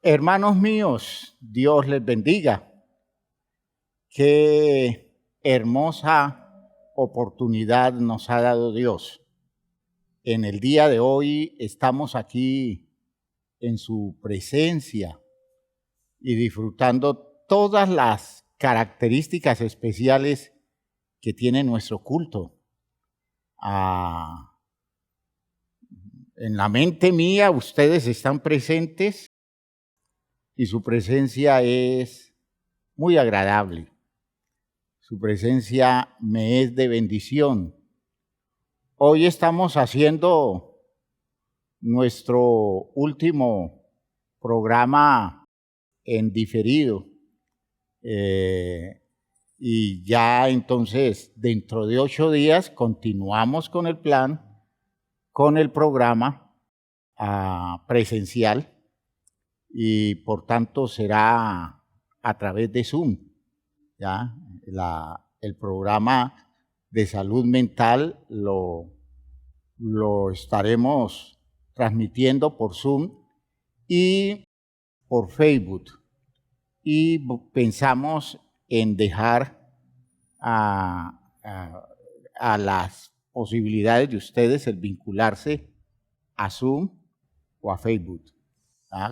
Hermanos míos, Dios les bendiga. Qué hermosa oportunidad nos ha dado Dios. En el día de hoy estamos aquí en su presencia y disfrutando todas las características especiales que tiene nuestro culto. En la mente mía ustedes están presentes y su presencia es muy agradable. Su presencia me es de bendición. Hoy estamos haciendo nuestro último programa en diferido. Y ya entonces, dentro de 8 días, continuamos con el plan, con el programa presencial. Y por tanto será a través de Zoom. ¿Ya? El programa de salud mental lo estaremos transmitiendo por Zoom y por Facebook. Y pensamos en dejar a las posibilidades de ustedes el vincularse a Zoom o a Facebook.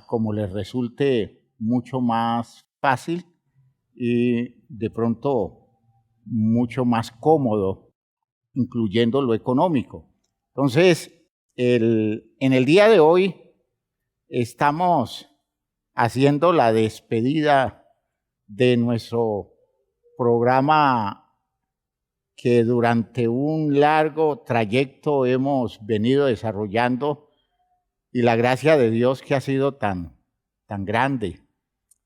Como les resulte mucho más fácil y de pronto mucho más cómodo, incluyendo lo económico. Entonces, en el día de hoy estamos haciendo la despedida de nuestro programa que durante un largo trayecto hemos venido desarrollando. Y la gracia de Dios que ha sido tan grande,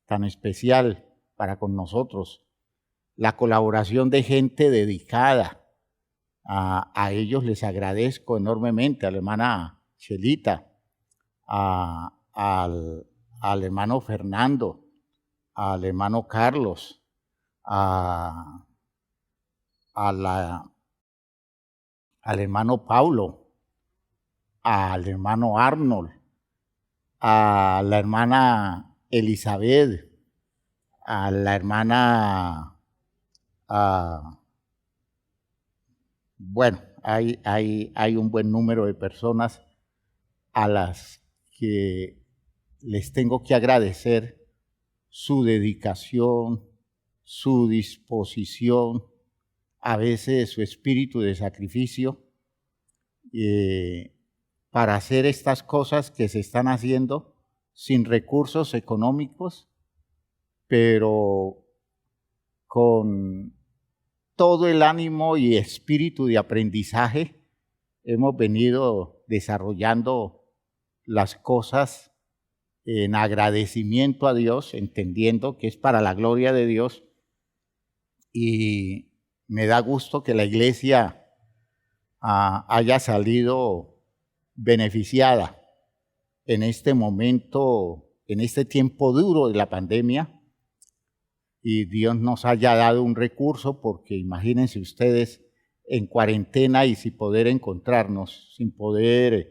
tan especial para con nosotros. La colaboración de gente dedicada. A ellos les agradezco enormemente, a la hermana Chelita, al hermano Fernando, al hermano Carlos, al hermano Paulo, al hermano Arnold, a la hermana Elizabeth, a la hermana, bueno, hay un buen número de personas a las que les tengo que agradecer su dedicación, su disposición, a veces su espíritu de sacrificio, para hacer estas cosas que se están haciendo sin recursos económicos, pero con todo el ánimo y espíritu de aprendizaje hemos venido desarrollando las cosas en agradecimiento a Dios, entendiendo que es para la gloria de Dios. Y me da gusto que la iglesia haya salido beneficiada en este momento, en este tiempo duro de la pandemia, y Dios nos haya dado un recurso, porque imagínense ustedes en cuarentena y sin poder encontrarnos, sin poder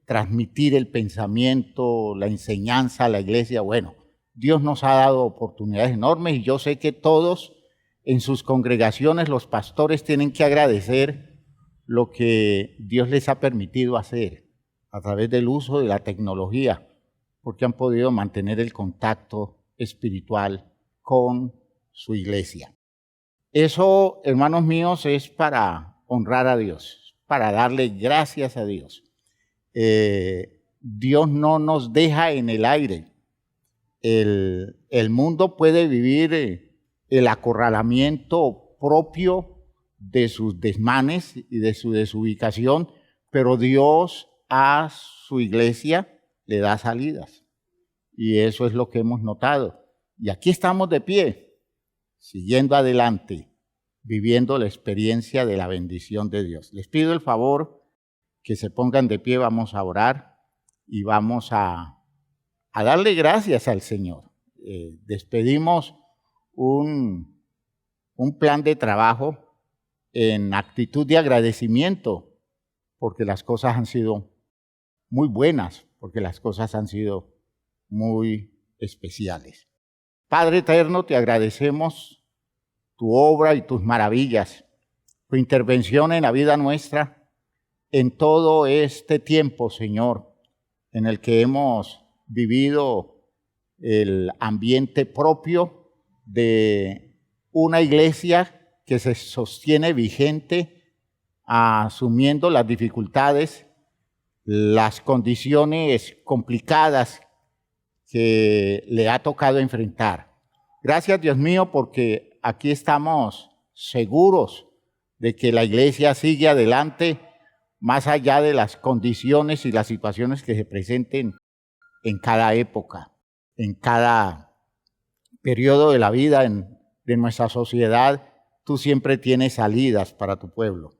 transmitir el pensamiento, la enseñanza a la iglesia. Bueno, Dios nos ha dado oportunidades enormes y yo sé que todos en sus congregaciones, los pastores tienen que agradecer lo que Dios les ha permitido hacer a través del uso de la tecnología, porque han podido mantener el contacto espiritual con su iglesia. Eso, hermanos míos, es para honrar a Dios, para darle gracias a Dios. Dios no nos deja en el aire. El mundo puede vivir el acorralamiento propio de sus desmanes y de su desubicación, pero Dios a su iglesia le da salidas. Y eso es lo que hemos notado. Y aquí estamos de pie, siguiendo adelante, viviendo la experiencia de la bendición de Dios. Les pido el favor que se pongan de pie, vamos a orar y vamos a darle gracias al Señor. Despedimos un plan de trabajo en actitud de agradecimiento, porque las cosas han sido muy buenas, porque las cosas han sido muy especiales. Padre eterno, te agradecemos tu obra y tus maravillas, tu intervención en la vida nuestra, en todo este tiempo, Señor, en el que hemos vivido el ambiente propio de una iglesia que se sostiene vigente, asumiendo las dificultades, las condiciones complicadas que le ha tocado enfrentar. Gracias, Dios mío, porque aquí estamos seguros de que la iglesia sigue adelante más allá de las condiciones y las situaciones que se presenten en cada época, en cada periodo de la vida de nuestra sociedad. Tú siempre tienes salidas para tu pueblo.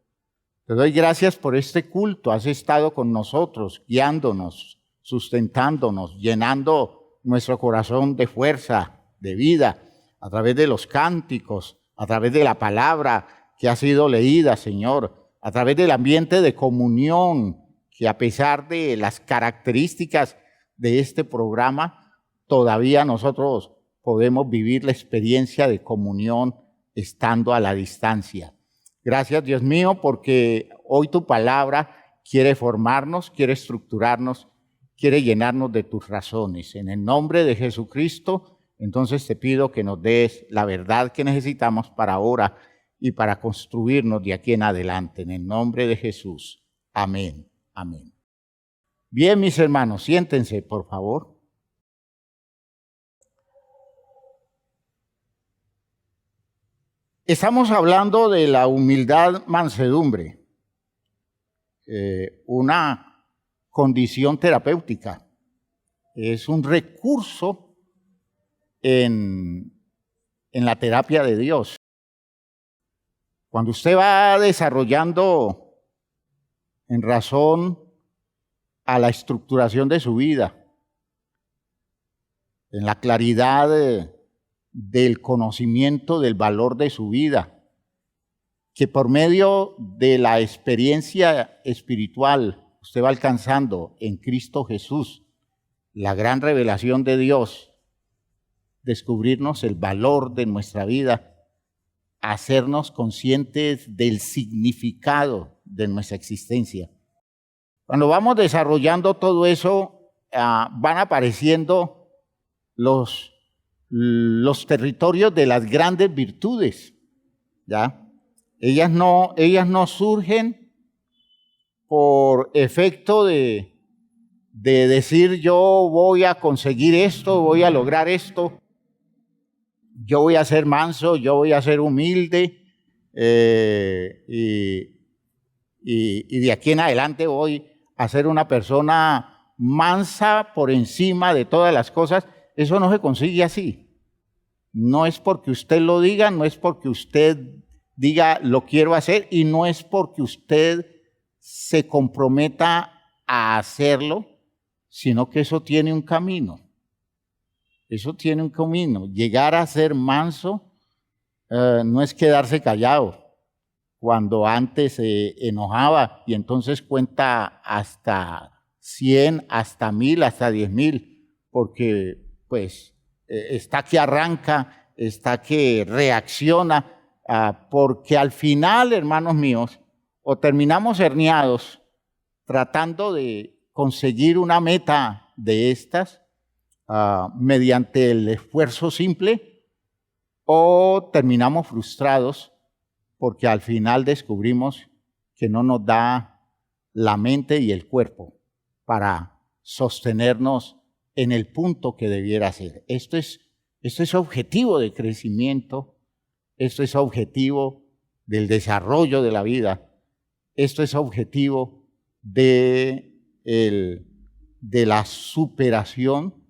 Te doy gracias por este culto. Has estado con nosotros, guiándonos, sustentándonos, llenando nuestro corazón de fuerza, de vida, a través de los cánticos, a través de la palabra que ha sido leída, Señor, a través del ambiente de comunión, que a pesar de las características de este programa, todavía nosotros podemos vivir la experiencia de comunión estando a la distancia. Gracias, Dios mío, porque hoy tu palabra quiere formarnos, quiere estructurarnos, quiere llenarnos de tus razones. En el nombre de Jesucristo, entonces te pido que nos des la verdad que necesitamos para ahora y para construirnos de aquí en adelante. En el nombre de Jesús. Amén. Amén. Bien, mis hermanos, siéntense, por favor. Estamos hablando de la humildad mansedumbre, una condición terapéutica. Es un recurso en la terapia de Dios. Cuando usted va desarrollando en razón a la estructuración de su vida, en la claridad del conocimiento del valor de su vida, que por medio de la experiencia espiritual usted va alcanzando en Cristo Jesús la gran revelación de Dios, descubrirnos el valor de nuestra vida, hacernos conscientes del significado de nuestra existencia. Cuando vamos desarrollando todo eso, van apareciendo los territorios de las grandes virtudes, ¿ya? Ellas no surgen por efecto de decir yo voy a conseguir esto, voy a lograr esto, yo voy a ser manso, yo voy a ser humilde, y de aquí en adelante voy a ser una persona mansa por encima de todas las cosas. Eso no se consigue así. No es porque usted lo diga, no es porque usted diga lo quiero hacer y no es porque usted se comprometa a hacerlo, sino que eso tiene un camino. Eso tiene un camino. Llegar a ser manso no es quedarse callado cuando antes se enojaba y entonces cuenta hasta 100, hasta 1000, hasta 10,000, porque pues está que arranca, está que reacciona, porque al final, hermanos míos, o terminamos herniados tratando de conseguir una meta de estas mediante el esfuerzo simple, o terminamos frustrados porque al final descubrimos que no nos da la mente y el cuerpo para sostenernos en el punto que debiera ser. Esto es objetivo de crecimiento, esto es objetivo del desarrollo de la vida, esto es objetivo de la superación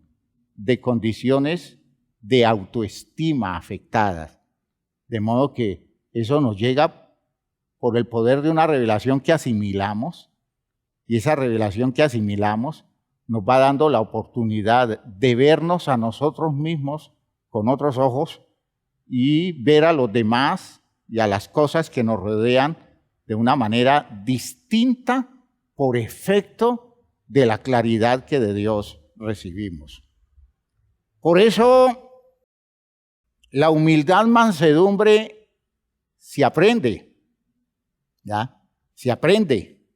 de condiciones de autoestima afectadas. De modo que eso nos llega por el poder de una revelación que asimilamos, y esa revelación que asimilamos nos va dando la oportunidad de vernos a nosotros mismos con otros ojos y ver a los demás y a las cosas que nos rodean de una manera distinta por efecto de la claridad que de Dios recibimos. Por eso la humildad, mansedumbre, se aprende, ¿ya? Se aprende,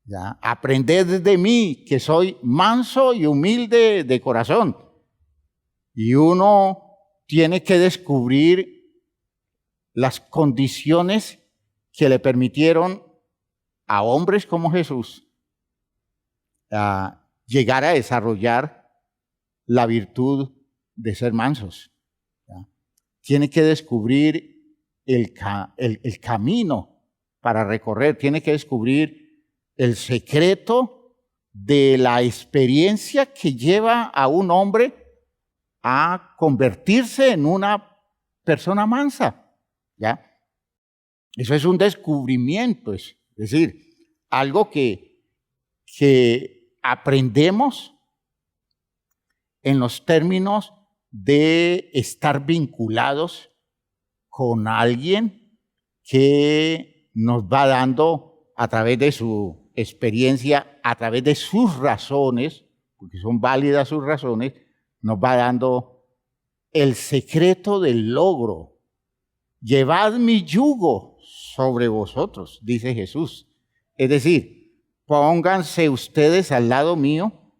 ¿ya? Aprended de mí, que soy manso y humilde de corazón. Y uno tiene que descubrir las condiciones que le permitieron a hombres como Jesús llegar a desarrollar la virtud de ser mansos. ¿Ya? Tiene que descubrir el camino para recorrer, tiene que descubrir el secreto de la experiencia que lleva a un hombre a convertirse en una persona mansa. ¿Ya? Eso es un descubrimiento, es decir, algo que aprendemos en los términos de estar vinculados con alguien que nos va dando a través de su experiencia, a través de sus razones, porque son válidas sus razones, nos va dando el secreto del logro. Llevad mi yugo sobre vosotros, dice Jesús. Es decir, pónganse ustedes al lado mío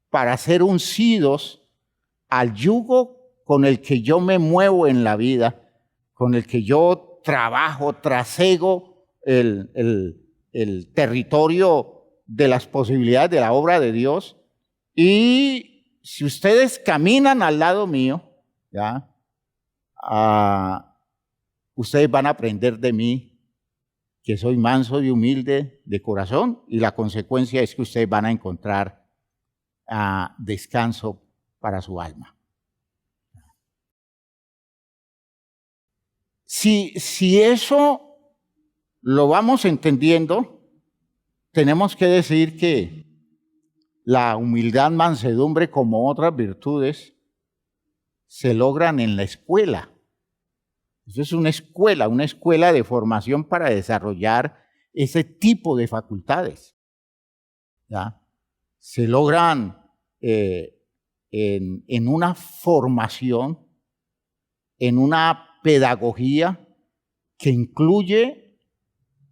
para ser uncidos al yugo con el que yo me muevo en la vida, con el que yo trabajo, trasego el territorio de las posibilidades de la obra de Dios. Y si ustedes caminan al lado mío, ¿ya? Ustedes van a aprender de mí que soy manso y humilde de corazón, y la consecuencia es que ustedes van a encontrar descanso para su alma. Si eso lo vamos entendiendo, tenemos que decir que la humildad, mansedumbre, como otras virtudes, se logran en la escuela. Eso es una escuela de formación para desarrollar ese tipo de facultades. ¿Ya? Se logran en una formación, en una pedagogía que incluye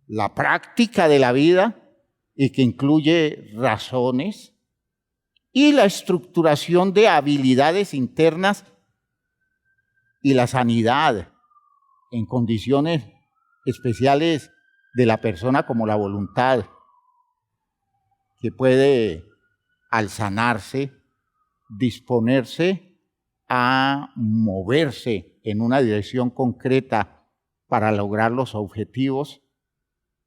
la práctica de la vida y que incluye razones y la estructuración de habilidades internas y la sanidad en condiciones especiales de la persona, como la voluntad, que puede, al sanarse, disponerse a moverse en una dirección concreta para lograr los objetivos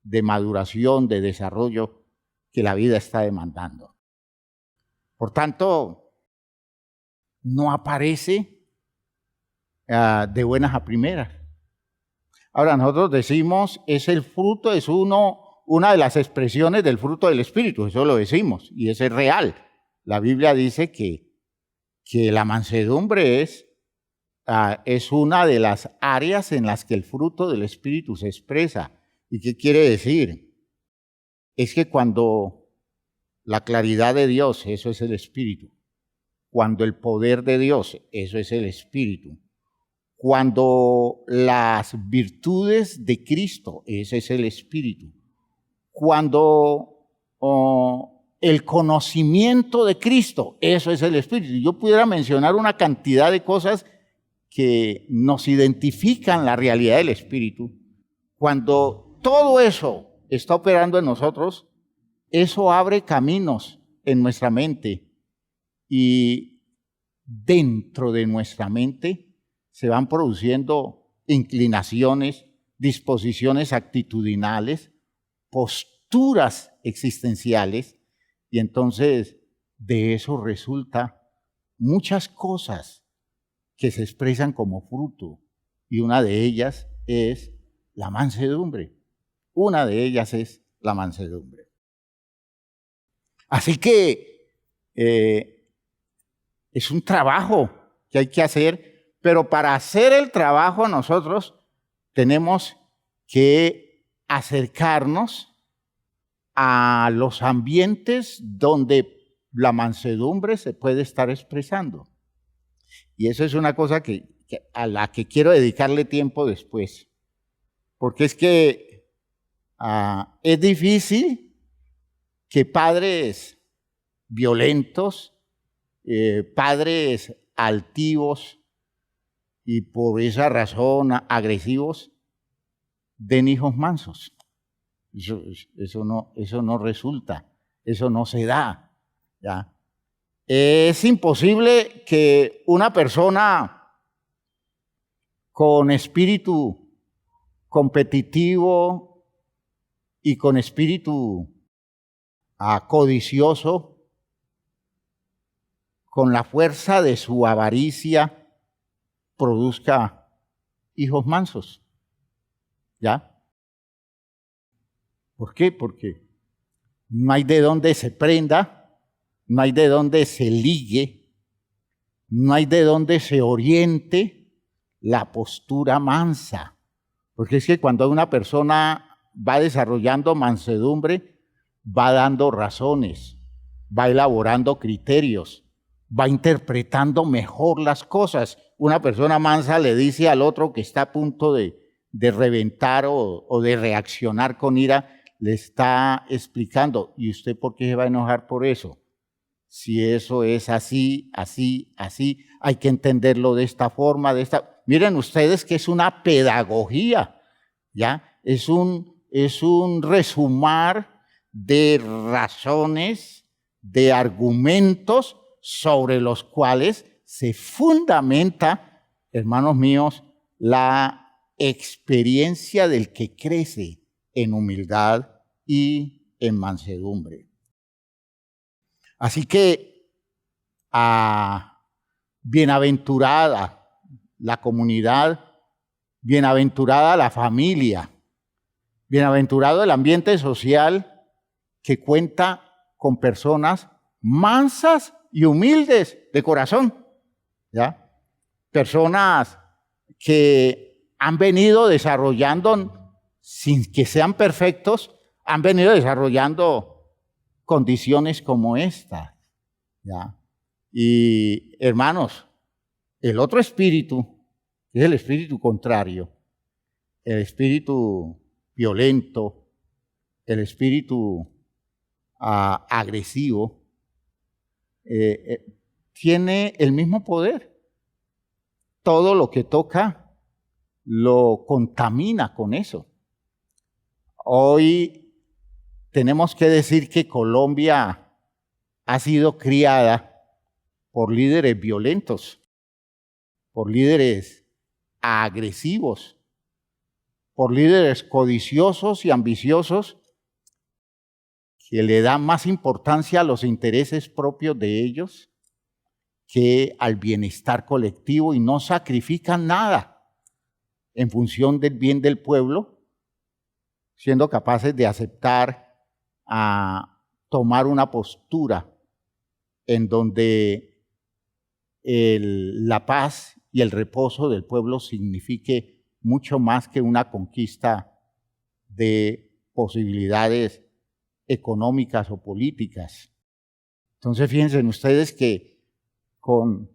de maduración, de desarrollo que la vida está demandando. Por tanto, no aparece de buenas a primeras. Ahora, nosotros decimos, es el fruto, es una de las expresiones del fruto del Espíritu, eso lo decimos, y eso es real. La Biblia dice que la mansedumbre es una de las áreas en las que el fruto del Espíritu se expresa. ¿Y qué quiere decir? Es que cuando la claridad de Dios, eso es el Espíritu. Cuando el poder de Dios, eso es el Espíritu. Cuando las virtudes de Cristo, ese es el Espíritu. Cuando el conocimiento de Cristo, eso es el Espíritu. Yo pudiera mencionar una cantidad de cosas que nos identifican la realidad del Espíritu. Cuando todo eso está operando en nosotros, eso abre caminos en nuestra mente, y dentro de nuestra mente se van produciendo inclinaciones, disposiciones actitudinales, posturas existenciales, y entonces de eso resulta muchas cosas que se expresan como fruto, y una de ellas es la mansedumbre. Una de ellas es la mansedumbre. Así que es un trabajo que hay que hacer. Pero para hacer el trabajo nosotros tenemos que acercarnos a los ambientes donde la mansedumbre se puede estar expresando. Y eso es una cosa a la que quiero dedicarle tiempo después. Porque es que es difícil que padres violentos, padres altivos y por esa razón agresivos, den hijos mansos. Eso no resulta, eso no se da, ¿ya? Es imposible que una persona con espíritu competitivo y con espíritu codicioso, con la fuerza de su avaricia, produzca hijos mansos. ¿Ya? ¿Por qué? Porque no hay de dónde se prenda, no hay de dónde se ligue, no hay de dónde se oriente la postura mansa. Porque es que cuando una persona va desarrollando mansedumbre, va dando razones, va elaborando criterios, va interpretando mejor las cosas. Una persona mansa le dice al otro que está a punto de reventar o de reaccionar con ira, le está explicando, ¿y usted por qué se va a enojar por eso? Si eso es así, así, así, hay que entenderlo de esta forma, de esta. Miren ustedes que es una pedagogía, ¿ya? Es un resumar de razones, de argumentos sobre los cuales se fundamenta, hermanos míos, la experiencia del que crece en humildad y en mansedumbre. Así que, bienaventurada la comunidad, bienaventurada la familia, bienaventurado el ambiente social que cuenta con personas mansas y humildes de corazón, ¿ya? Personas que han venido desarrollando, sin que sean perfectos, han venido desarrollando condiciones como esta, ¿ya? Y hermanos, el otro espíritu, que es el espíritu contrario, el espíritu violento, el espíritu agresivo, tiene el mismo poder. Todo lo que toca lo contamina con eso. Hoy tenemos que decir que Colombia ha sido criada por líderes violentos, por líderes agresivos, por líderes codiciosos y ambiciosos que le dan más importancia a los intereses propios de ellos que al bienestar colectivo y no sacrifican nada en función del bien del pueblo, siendo capaces de aceptar a tomar una postura en donde la paz y el reposo del pueblo signifique mucho más que una conquista de posibilidades económicas o políticas. Entonces fíjense ustedes que con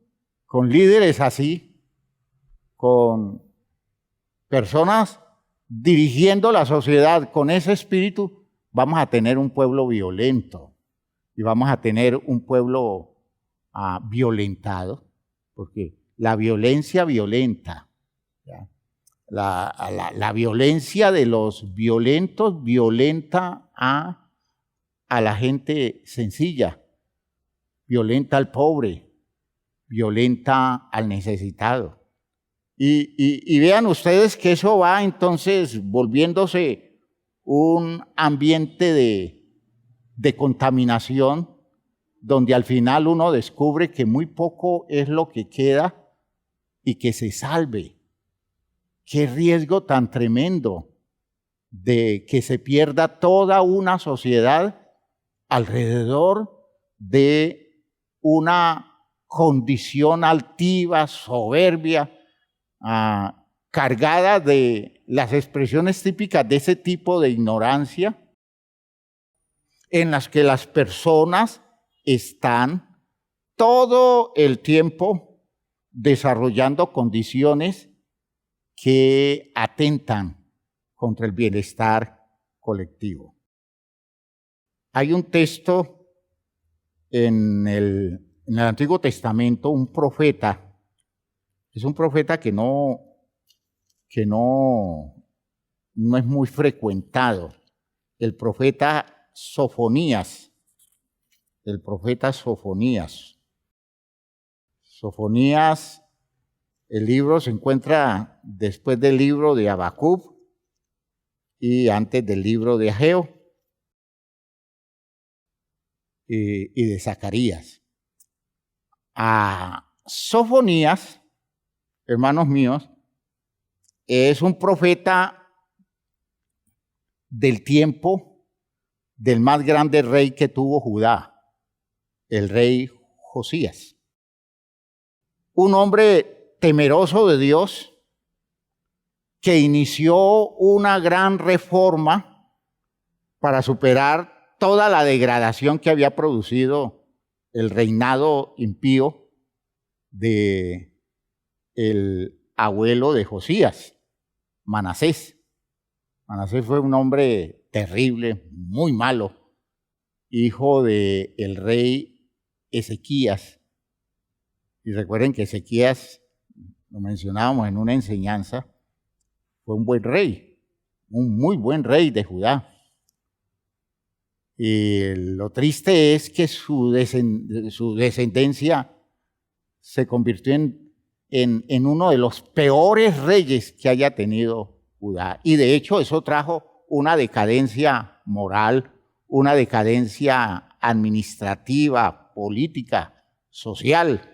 líderes así, con personas dirigiendo la sociedad con ese espíritu, vamos a tener un pueblo violento y vamos a tener un pueblo violentado, porque la violencia violenta, ¿ya? La violencia de los violentos violenta a la gente sencilla, violenta al pobre, violenta al necesitado. Y vean ustedes que eso va entonces volviéndose un ambiente de contaminación, donde al final uno descubre que muy poco es lo que queda y que se salve. Qué riesgo tan tremendo de que se pierda toda una sociedad alrededor de una condición altiva, soberbia, cargada de las expresiones típicas de ese tipo de ignorancia, en las que las personas están todo el tiempo desarrollando condiciones que atentan contra el bienestar colectivo. Hay un texto en el Antiguo Testamento, un profeta, es un profeta que no es muy frecuentado, el profeta Sofonías. El profeta Sofonías. Sofonías, el libro se encuentra después del libro de Habacuc y antes del libro de Ageo y de Zacarías. A Sofonías, hermanos míos, es un profeta del tiempo del más grande rey que tuvo Judá, el rey Josías. Un hombre temeroso de Dios que inició una gran reforma para superar toda la degradación que había producido el reinado impío de el abuelo de Josías, Manasés. Manasés fue un hombre terrible, muy malo, hijo del rey Ezequías. Y recuerden que Ezequías, lo mencionábamos en una enseñanza, fue un buen rey, un muy buen rey de Judá. Y lo triste es que su descendencia se convirtió en uno de los peores reyes que haya tenido Judá. Y de hecho eso trajo una decadencia moral, una decadencia administrativa, política, social.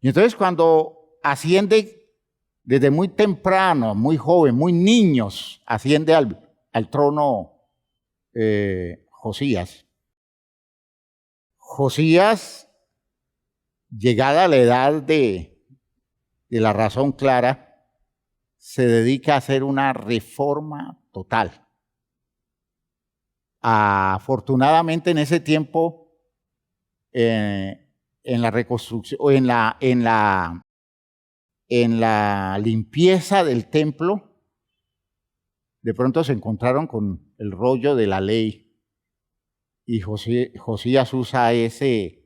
Y entonces cuando asciende desde muy temprano, muy joven, muy niños, asciende al trono Josías. Josías, llegada a la edad de la razón clara, se dedica a hacer una reforma total. Afortunadamente en ese tiempo, en la reconstrucción o en la limpieza del templo, de pronto se encontraron con el rollo de la ley y Josías usa ese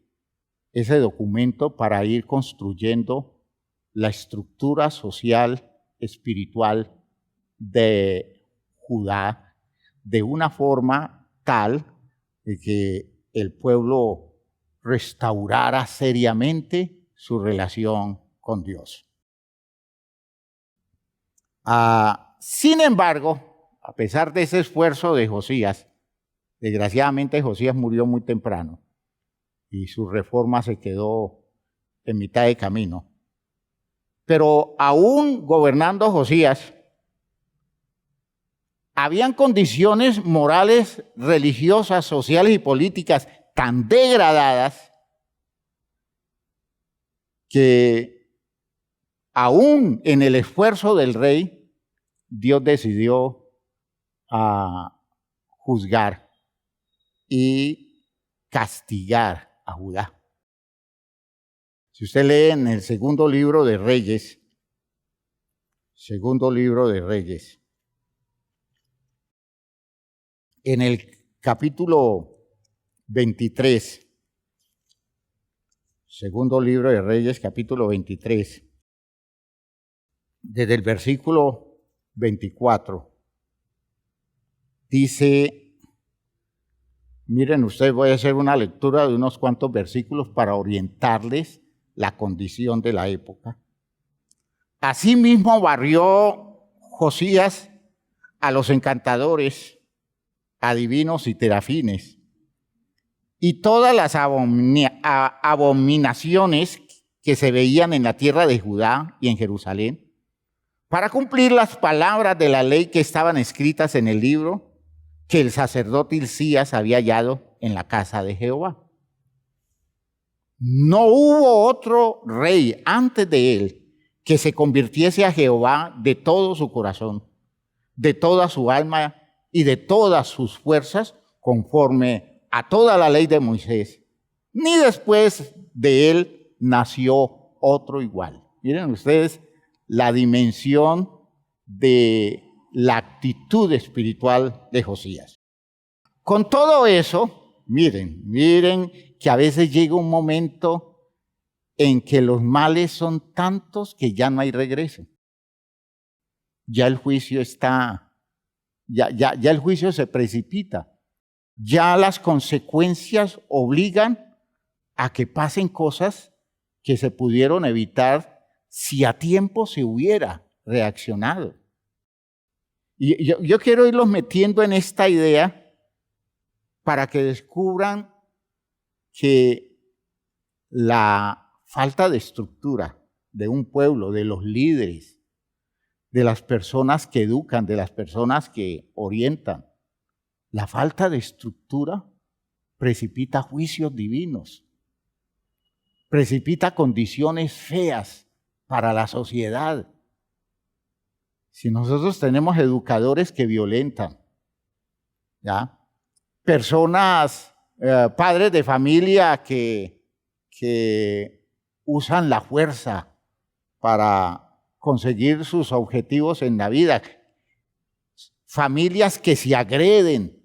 documento para ir construyendo la estructura social, espiritual de Judá de una forma tal de que el pueblo restaurara seriamente su relación con Dios. Sin embargo, a pesar de ese esfuerzo de Josías, desgraciadamente Josías murió muy temprano y su reforma se quedó en mitad de camino. Pero aún gobernando Josías, habían condiciones morales, religiosas, sociales y políticas tan degradadas que aún en el esfuerzo del rey, Dios decidió juzgar y castigar a Judá. Si usted lee en el segundo libro de Reyes, en el capítulo 23, segundo libro de Reyes, capítulo 23, desde el versículo 24, dice, miren ustedes, voy a hacer una lectura de unos cuantos versículos para orientarles la condición de la época. Asimismo barrió Josías a los encantadores, adivinos y terafines, y todas las abominaciones que se veían en la tierra de Judá y en Jerusalén, para cumplir las palabras de la ley que estaban escritas en el libro que el sacerdote Hilcías había hallado en la casa de Jehová. No hubo otro rey antes de él que se convirtiese a Jehová de todo su corazón, de toda su alma y de todas sus fuerzas, conforme a toda la ley de Moisés. Ni después de él nació otro igual. Miren ustedes la dimensión de la actitud espiritual de Josías. Con todo eso, miren que a veces llega un momento en que los males son tantos que ya no hay regreso. Ya el juicio está, ya el juicio se precipita. Ya las consecuencias obligan a que pasen cosas que se pudieron evitar si a tiempo se hubiera reaccionado. Y yo quiero irlos metiendo en esta idea para que descubran que la falta de estructura de un pueblo, de los líderes, de las personas que educan, de las personas que orientan, la falta de estructura precipita juicios divinos, precipita condiciones feas para la sociedad. Si nosotros tenemos educadores que violentan, ¿ya? Personas, padres de familia que usan la fuerza para conseguir sus objetivos en la vida, familias que se agreden,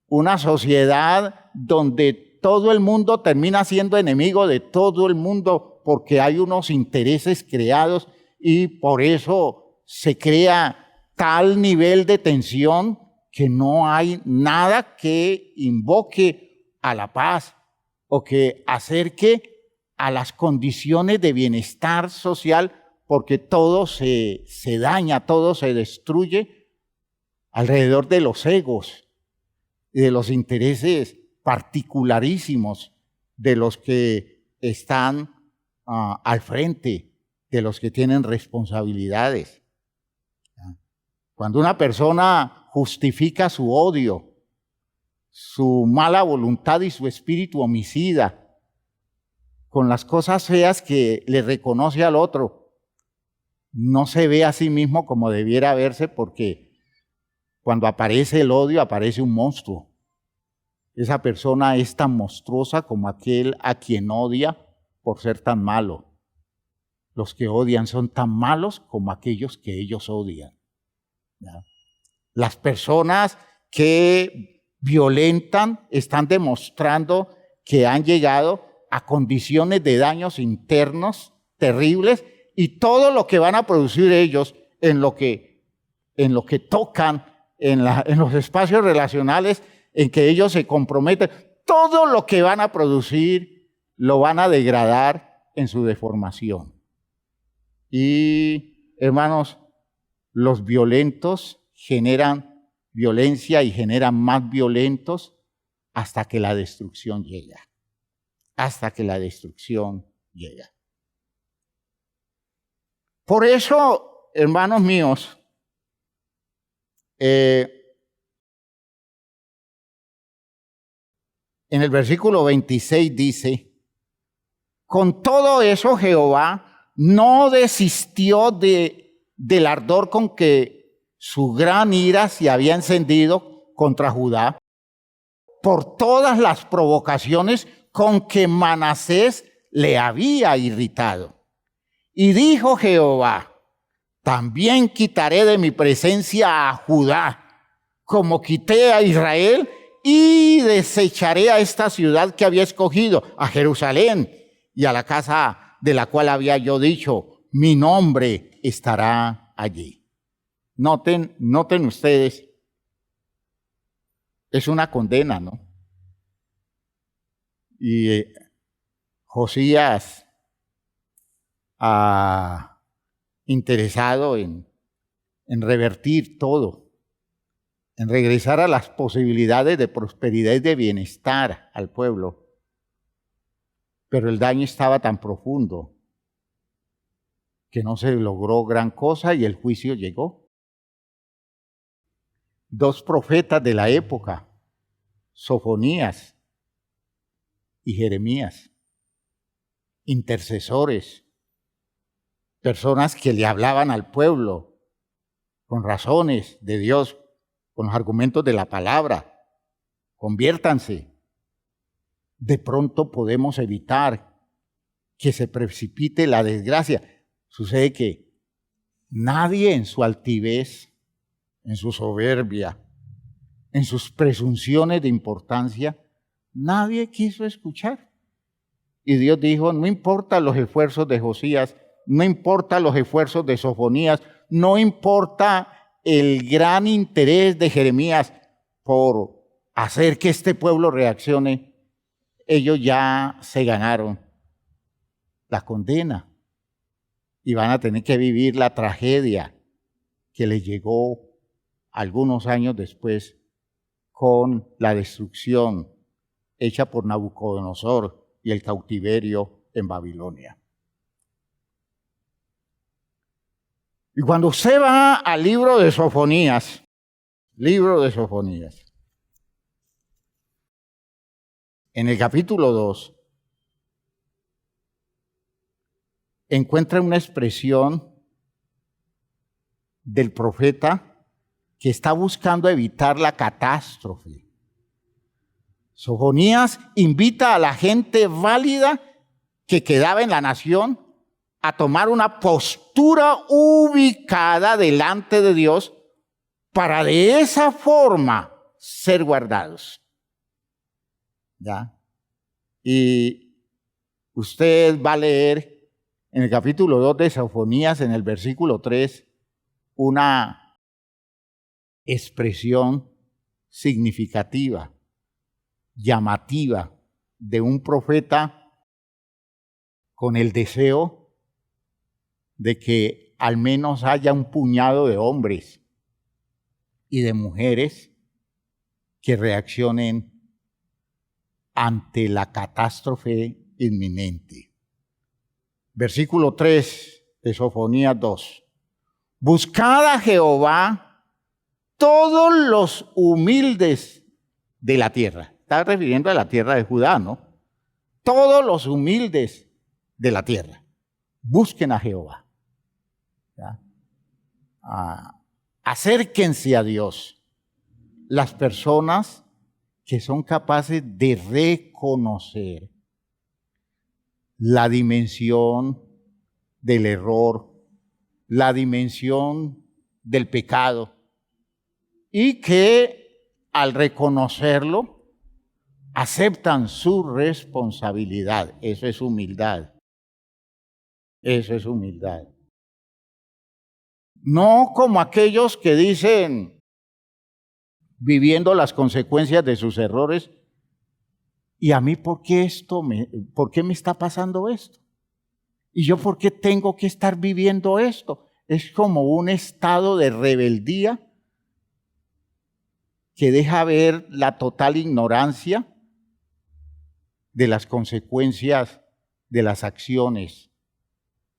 una sociedad donde todo el mundo termina siendo enemigo de todo el mundo porque hay unos intereses creados y por eso se crea tal nivel de tensión que no hay nada que invoque a la paz o que acerque a las condiciones de bienestar social, porque todo se daña, todo se destruye alrededor de los egos y de los intereses particularísimos de los que están al frente, de los que tienen responsabilidades. Cuando una persona justifica su odio, su mala voluntad y su espíritu homicida con las cosas feas que le reconoce al otro, no se ve a sí mismo como debiera verse, porque cuando aparece el odio aparece un monstruo. Esa persona es tan monstruosa como aquel a quien odia por ser tan malo. Los que odian son tan malos como aquellos que ellos odian. ¿Ya? Las personas que violentan están demostrando que han llegado a condiciones de daños internos terribles, y todo lo que van a producir ellos en lo que tocan, en los espacios relacionales en que ellos se comprometen, todo lo que van a producir lo van a degradar en su deformación. Y, hermanos, los violentos generan violencia y generan más violentos hasta que la destrucción llega. Hasta que la destrucción llega. Por eso, hermanos míos, en el versículo 26 dice: con todo eso Jehová no desistió del ardor con que su gran ira se había encendido contra Judá, por todas las provocaciones con que Manasés le había irritado. Y dijo Jehová: también quitaré de mi presencia a Judá, como quité a Israel, y desecharé a esta ciudad que había escogido, a Jerusalén, y a la casa de la cual había yo dicho: mi nombre estará allí. Noten ustedes, es una condena, ¿no? Y Josías, interesado en revertir todo, en regresar a las posibilidades de prosperidad y de bienestar al pueblo. Pero el daño estaba tan profundo que no se logró gran cosa y el juicio llegó. Dos profetas de la época, Sofonías y Jeremías, intercesores, personas que le hablaban al pueblo con razones de Dios, con los argumentos de la palabra: conviértanse. De pronto podemos evitar que se precipite la desgracia. Sucede que nadie en su altivez, en su soberbia, en sus presunciones de importancia, nadie quiso escuchar. Y Dios dijo, no importa los esfuerzos de Josías, no importa los esfuerzos de Sofonías, no importa el gran interés de Jeremías por hacer que este pueblo reaccione, ellos ya se ganaron la condena y van a tener que vivir la tragedia que les llegó algunos años después con la destrucción hecha por Nabucodonosor y el cautiverio en Babilonia. Y cuando usted va al libro de Sofonías, en el capítulo 2, encuentra una expresión del profeta que está buscando evitar la catástrofe. Sofonías invita a la gente válida que quedaba en la nación a tomar una postura ubicada delante de Dios para de esa forma ser guardados. ¿Ya? Y usted va a leer en el capítulo 2 de Sofonías, en el versículo 3, una expresión significativa, llamativa, de un profeta con el deseo de que al menos haya un puñado de hombres y de mujeres que reaccionen ante la catástrofe inminente. Versículo 3 de Sofonías 2. Buscad a Jehová todos los humildes de la tierra. Está refiriendo a la tierra de Judá, ¿no? Todos los humildes de la tierra. Busquen a Jehová. ¿Ya? Acérquense a Dios. Las personas que son capaces de reconocer la dimensión del error, la dimensión del pecado, y que al reconocerlo aceptan su responsabilidad. Eso es humildad. Eso es humildad. No como aquellos que dicen, viviendo las consecuencias de sus errores, ¿y a mí por qué me está pasando esto? ¿Y yo por qué tengo que estar viviendo esto? Es como un estado de rebeldía que deja ver la total ignorancia de las consecuencias de las acciones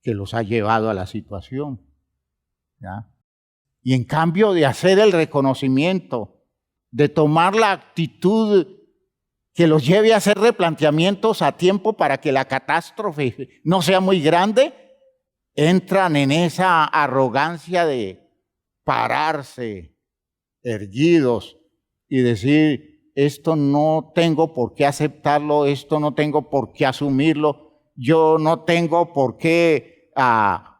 que los ha llevado a la situación. ¿Ya? Y en cambio de hacer el reconocimiento, de tomar la actitud que los lleve a hacer replanteamientos a tiempo para que la catástrofe no sea muy grande, entran en esa arrogancia de pararse erguidos y decir, esto no tengo por qué aceptarlo, esto no tengo por qué asumirlo, yo no tengo por qué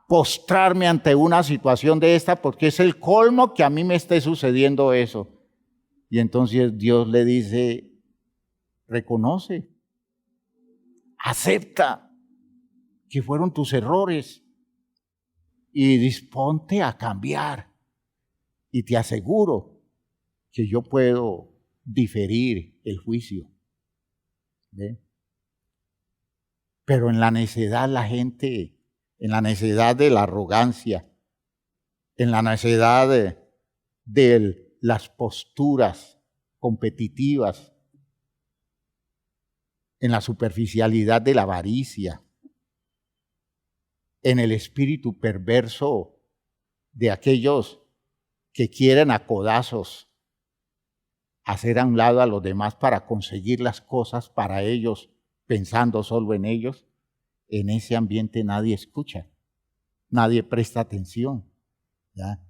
postrarme ante una situación de esta, porque es el colmo que a mí me esté sucediendo eso. Y entonces Dios le dice, reconoce, acepta que fueron tus errores y disponte a cambiar. Y te aseguro que yo puedo diferir el juicio. ¿Ve? Pero en la necedad la gente, en la necedad de la arrogancia, en la necedad de las posturas competitivas, en la superficialidad de la avaricia, en el espíritu perverso de aquellos que quieren a codazos hacer a un lado a los demás para conseguir las cosas para ellos, pensando solo en ellos, en ese ambiente nadie escucha, nadie presta atención. ¿Ya?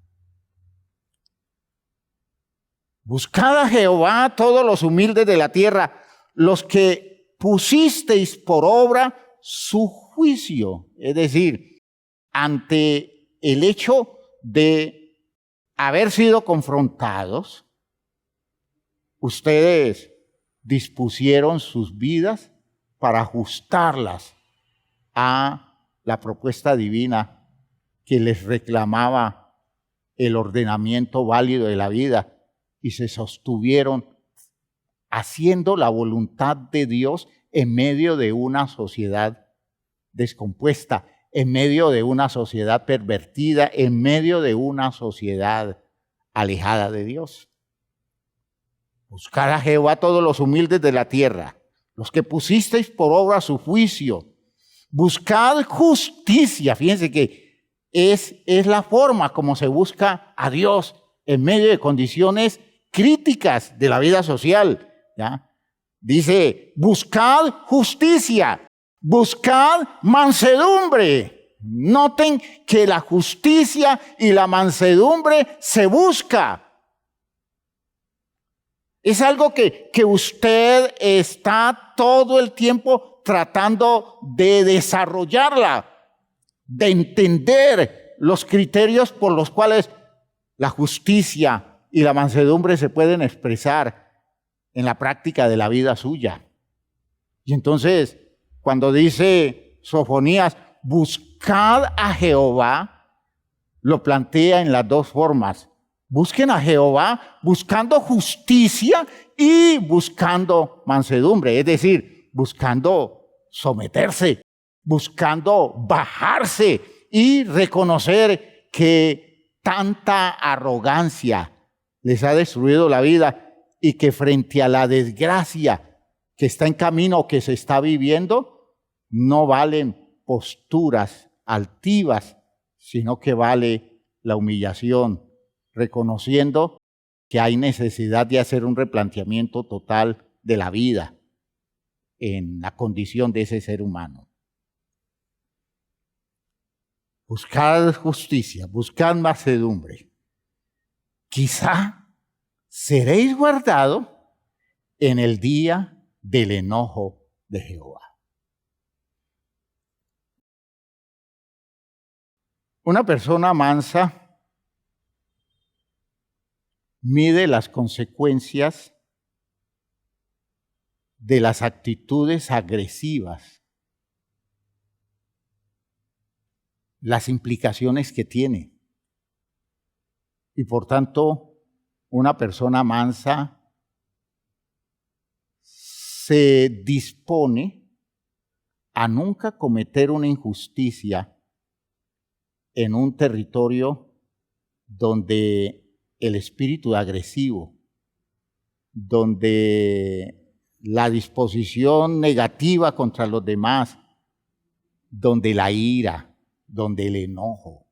Buscad a Jehová todos los humildes de la tierra, los que pusisteis por obra su juicio. Es decir, ante el hecho de haber sido confrontados, ustedes dispusieron sus vidas para ajustarlas a la propuesta divina que les reclamaba el ordenamiento válido de la vida y se sostuvieron haciendo la voluntad de Dios en medio de una sociedad descompuesta, en medio de una sociedad pervertida, en medio de una sociedad alejada de Dios. Buscad a Jehová todos los humildes de la tierra, los que pusisteis por obra su juicio. Buscad justicia. Fíjense que es la forma como se busca a Dios en medio de condiciones críticas de la vida social, ¿ya? Dice, buscad justicia, buscad mansedumbre. Noten que la justicia y la mansedumbre se busca. Es algo que usted está todo el tiempo tratando de desarrollarla, de entender los criterios por los cuales la justicia y la mansedumbre se pueden expresar en la práctica de la vida suya. Y entonces, cuando dice Sofonías, buscad a Jehová, lo plantea en las dos formas. Busquen a Jehová buscando justicia y buscando mansedumbre, es decir, buscando someterse, buscando bajarse y reconocer que tanta arrogancia les ha destruido la vida y que frente a la desgracia que está en camino o que se está viviendo, no valen posturas altivas, sino que vale la humillación, reconociendo que hay necesidad de hacer un replanteamiento total de la vida en la condición de ese ser humano. Buscad justicia, buscad mansedumbre. Quizá seréis guardados en el día del enojo de Jehová. Una persona mansa mide las consecuencias de las actitudes agresivas, las implicaciones que tiene. Y por tanto, una persona mansa se dispone a nunca cometer una injusticia en un territorio donde el espíritu agresivo, donde la disposición negativa contra los demás, donde la ira, donde el enojo,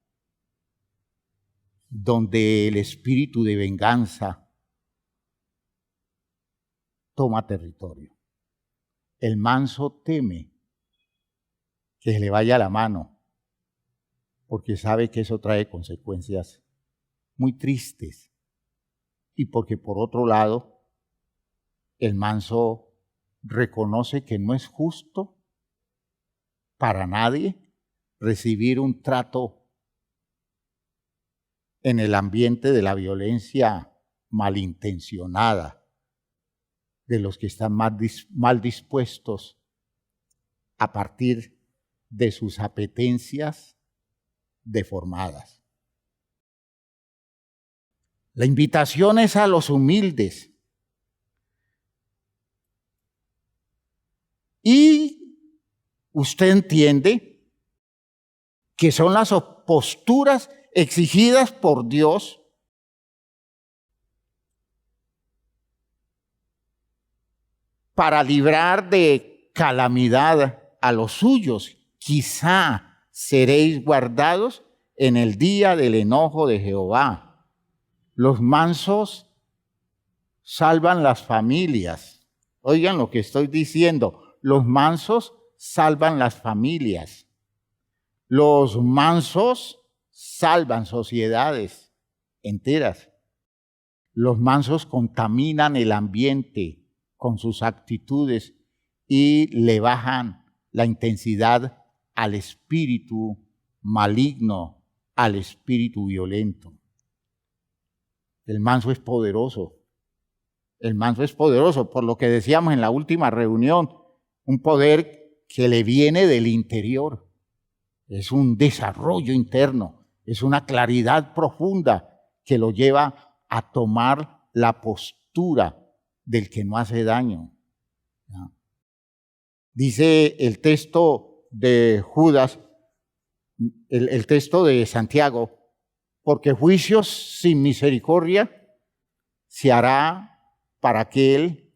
donde el espíritu de venganza toma territorio. El manso teme que se le vaya la mano, porque sabe que eso trae consecuencias muy tristes, y porque por otro lado, el manso reconoce que no es justo para nadie recibir un trato en el ambiente de la violencia malintencionada, de los que están mal dispuestos a partir de sus apetencias deformadas. La invitación es a los humildes. Y usted entiende que son las posturas exigidas por Dios para librar de calamidad a los suyos. Quizá seréis guardados en el día del enojo de Jehová. Los mansos salvan las familias. Oigan lo que estoy diciendo. Los mansos salvan las familias. Los mansos salvan sociedades enteras. Los mansos contaminan el ambiente con sus actitudes y le bajan la intensidad al espíritu maligno, al espíritu violento. El manso es poderoso. El manso es poderoso, por lo que decíamos en la última reunión, un poder que le viene del interior. Es un desarrollo interno, es una claridad profunda que lo lleva a tomar la postura del que no hace daño. ¿Ya? Dice el texto de Judas, el texto de Santiago, porque juicios sin misericordia se hará para aquel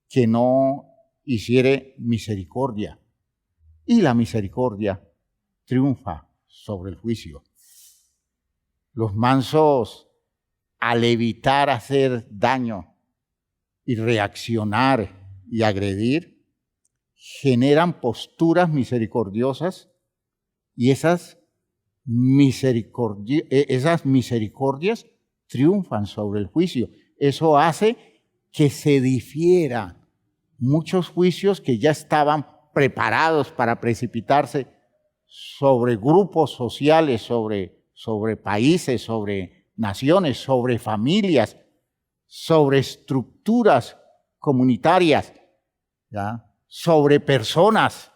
que no hiciere misericordia. Y la misericordia triunfa sobre el juicio. Los mansos, al evitar hacer daño y reaccionar y agredir, generan posturas misericordiosas y esas misericordias triunfan sobre el juicio. Eso hace que se difieran muchos juicios que ya estaban preparados para precipitarse sobre grupos sociales, sobre países, sobre naciones, sobre familias, sobre estructuras comunitarias, ¿ya? Sobre personas.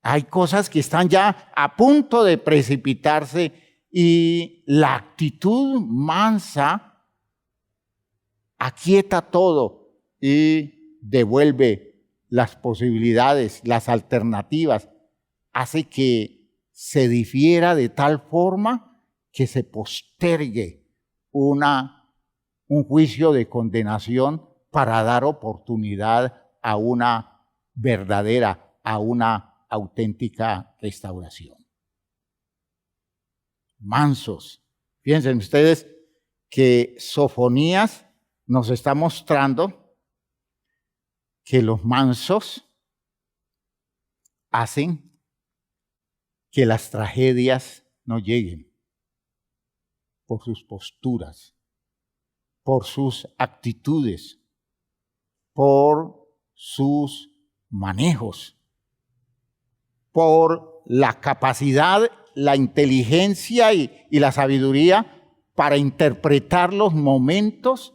Hay cosas que están ya a punto de precipitarse y la actitud mansa aquieta todo y devuelve las posibilidades, las alternativas, hace que se difiera de tal forma que se postergue un juicio de condenación para dar oportunidad a una verdadera, a una auténtica restauración. Mansos. Fíjense ustedes que Sofonías nos está mostrando que los mansos hacen que las tragedias no lleguen por sus posturas, por sus actitudes, por sus manejos, por la capacidad, la inteligencia y la sabiduría para interpretar los momentos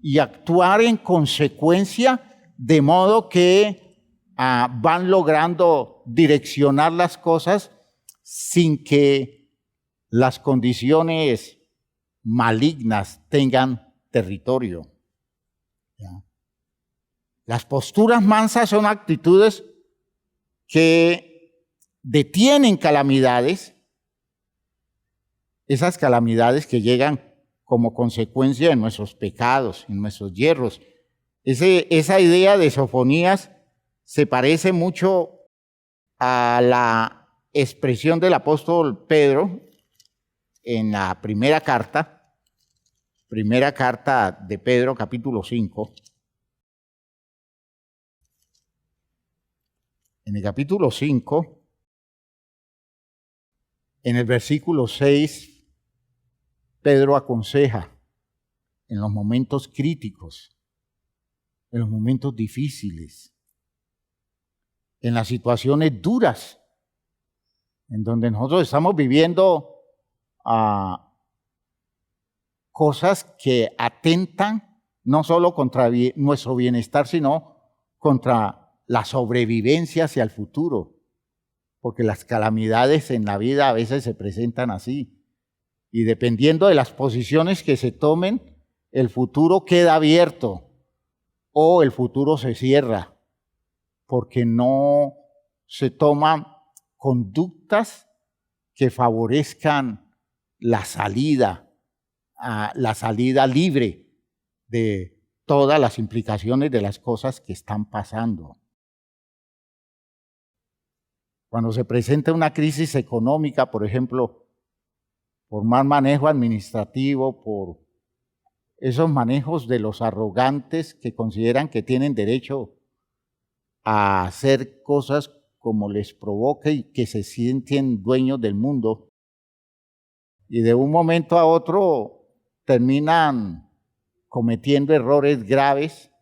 y actuar en consecuencia, de modo que van logrando direccionar las cosas sin que las condiciones malignas tengan territorio. ¿Ya? Las posturas mansas son actitudes que detienen calamidades, esas calamidades que llegan como consecuencia de nuestros pecados, en nuestros yerros. Esa idea de Sofonías se parece mucho a la expresión del apóstol Pedro en la primera carta de Pedro, capítulo 5. En el capítulo 5, en el versículo 6, Pedro aconseja en los momentos críticos, en los momentos difíciles, en las situaciones duras, en donde nosotros estamos viviendo cosas que atentan no solo contra nuestro bienestar, sino contra la sobrevivencia hacia el futuro, porque las calamidades en la vida a veces se presentan así. Y dependiendo de las posiciones que se tomen, el futuro queda abierto o el futuro se cierra, porque no se toman conductas que favorezcan la salida libre de todas las implicaciones de las cosas que están pasando. Cuando se presenta una crisis económica, por ejemplo, por mal manejo administrativo, por esos manejos de los arrogantes que consideran que tienen derecho a hacer cosas como les provoque y que se sienten dueños del mundo, y de un momento a otro terminan cometiendo errores graves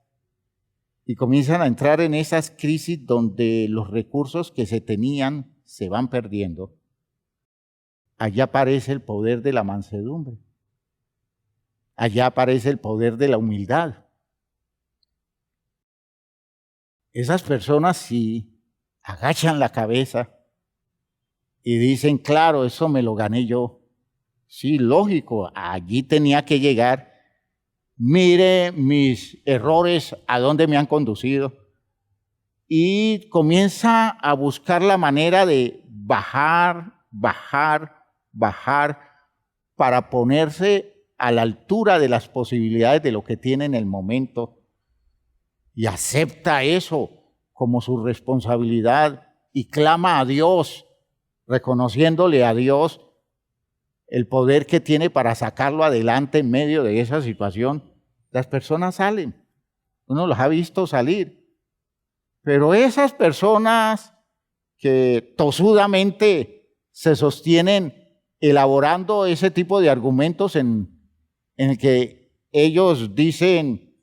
y comienzan a entrar en esas crisis donde los recursos que se tenían se van perdiendo, allá aparece el poder de la mansedumbre. Allá aparece el poder de la humildad. Esas personas si agachan la cabeza y dicen, claro, eso me lo gané yo. Sí, lógico, allí tenía que llegar. Mire mis errores, a dónde me han conducido. Y comienza a buscar la manera de bajar para ponerse a la altura de las posibilidades de lo que tiene en el momento. Y acepta eso como su responsabilidad y clama a Dios, reconociéndole a Dios el poder que tiene para sacarlo adelante en medio de esa situación. Las personas salen, uno los ha visto salir, pero esas personas que tosudamente se sostienen elaborando ese tipo de argumentos en el que ellos dicen,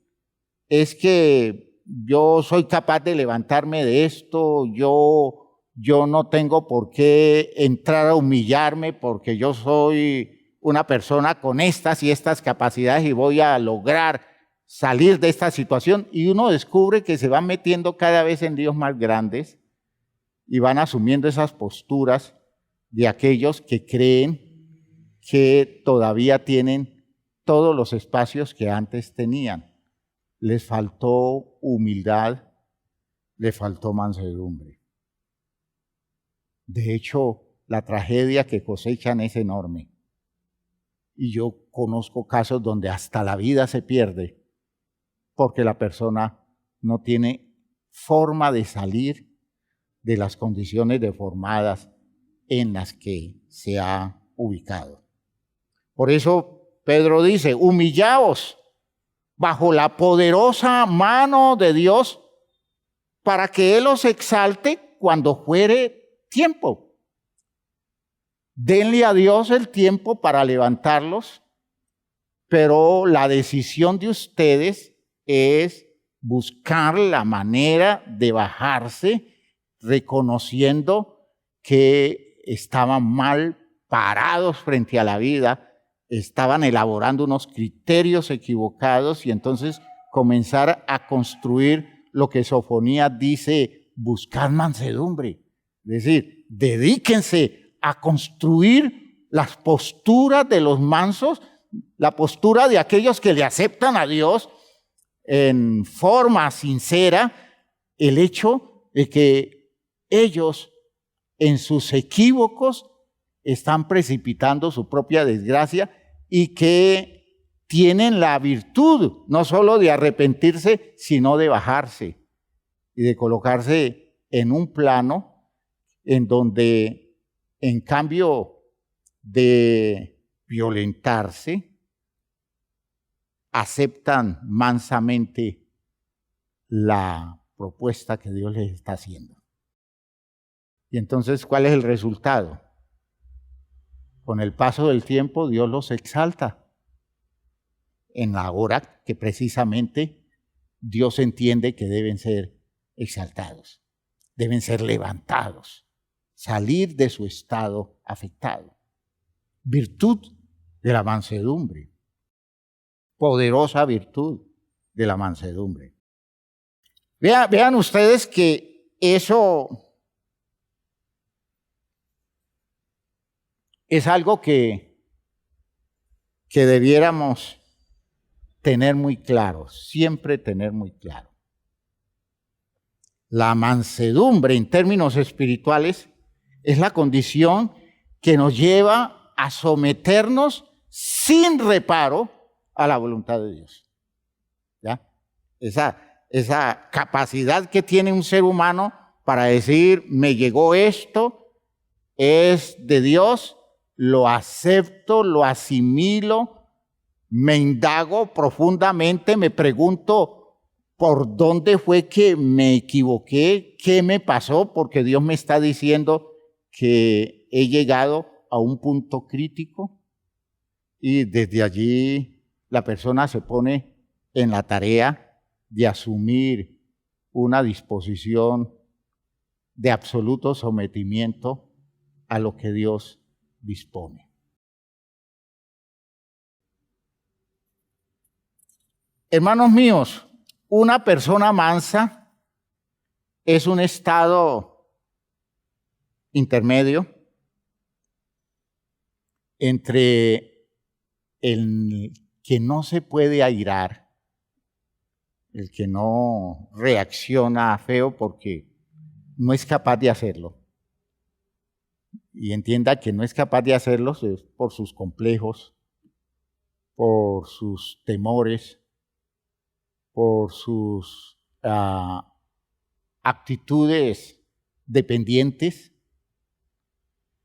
es que yo soy capaz de levantarme de esto, yo no tengo por qué entrar a humillarme porque yo soy una persona con estas y estas capacidades y voy a lograr salir de esta situación. Y uno descubre que se van metiendo cada vez en líos más grandes y van asumiendo esas posturas de aquellos que creen que todavía tienen todos los espacios que antes tenían. Les faltó humildad, les faltó mansedumbre. De hecho, la tragedia que cosechan es enorme. Y yo conozco casos donde hasta la vida se pierde porque la persona no tiene forma de salir de las condiciones deformadas en las que se ha ubicado. Por eso Pedro dice, humillaos bajo la poderosa mano de Dios para que Él os exalte cuando fuere tiempo. Denle a Dios el tiempo para levantarlos, pero la decisión de ustedes es buscar la manera de bajarse, reconociendo que estaban mal parados frente a la vida, estaban elaborando unos criterios equivocados y entonces comenzar a construir lo que Sofonías dice, buscar mansedumbre. Es decir, dedíquense a construir las posturas de los mansos, la postura de aquellos que le aceptan a Dios en forma sincera, el hecho de que ellos en sus equívocos están precipitando su propia desgracia y que tienen la virtud no solo de arrepentirse, sino de bajarse y de colocarse en un plano en donde, en cambio de violentarse, aceptan mansamente la propuesta que Dios les está haciendo. Y entonces, ¿cuál es el resultado? Con el paso del tiempo, Dios los exalta en la hora que precisamente Dios entiende que deben ser exaltados, deben ser levantados, salir de su estado afectado. Virtud de la mansedumbre, poderosa virtud de la mansedumbre. Vean ustedes que eso es algo que debiéramos tener muy claro, siempre tener muy claro. La mansedumbre en términos espirituales es la condición que nos lleva a someternos sin reparo a la voluntad de Dios. ¿Ya? Esa capacidad que tiene un ser humano para decir, me llegó esto, es de Dios, lo acepto, lo asimilo, me indago profundamente, me pregunto por dónde fue que me equivoqué, qué me pasó, porque Dios me está diciendo que he llegado a un punto crítico y desde allí la persona se pone en la tarea de asumir una disposición de absoluto sometimiento a lo que Dios dispone. Hermanos míos, una persona mansa es un estado intermedio entre el que no se puede airar, el que no reacciona feo porque no es capaz de hacerlo. Y entienda que no es capaz de hacerlo por sus complejos, por sus temores, por sus actitudes dependientes.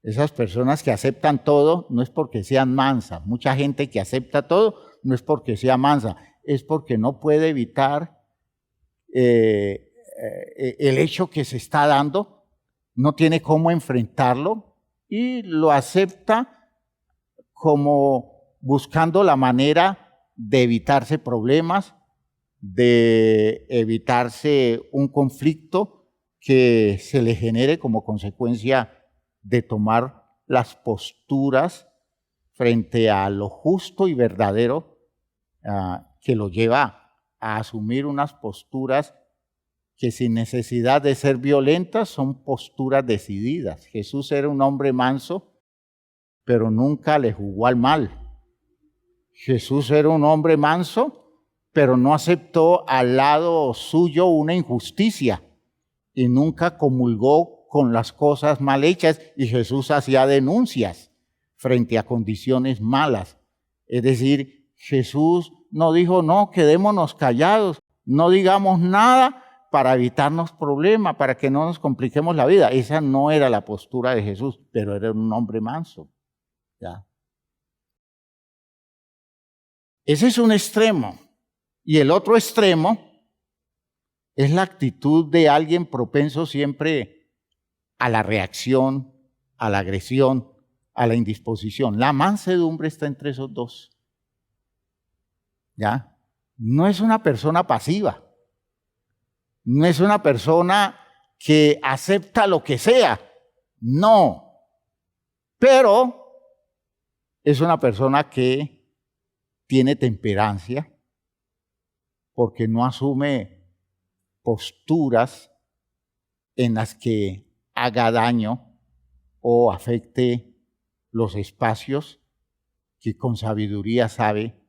Esas personas que aceptan todo no es porque sean mansas. Mucha gente que acepta todo no es porque sea mansa, es porque no puede evitar el hecho que se está dando, no tiene cómo enfrentarlo y lo acepta como buscando la manera de evitarse problemas, de evitarse un conflicto que se le genere como consecuencia de tomar las posturas frente a lo justo y verdadero que lo lleva a asumir unas posturas que sin necesidad de ser violentas son posturas decididas. Jesús era un hombre manso, pero nunca le jugó al mal. Jesús era un hombre manso, pero no aceptó al lado suyo una injusticia y nunca comulgó con las cosas mal hechas, y Jesús hacía denuncias frente a condiciones malas. Es decir, Jesús no dijo, no, quedémonos callados, no digamos nada para evitarnos problemas, para que no nos compliquemos la vida. Esa no era la postura de Jesús, pero era un hombre manso. ¿Ya? Ese es un extremo. Y el otro extremo es la actitud de alguien propenso siempre a la reacción, a la agresión, a la indisposición. La mansedumbre está entre esos dos. ¿Ya? No es una persona pasiva. No es una persona que acepta lo que sea. No. Pero es una persona que tiene temperancia porque no asume posturas en las que haga daño o afecte los espacios que con sabiduría sabe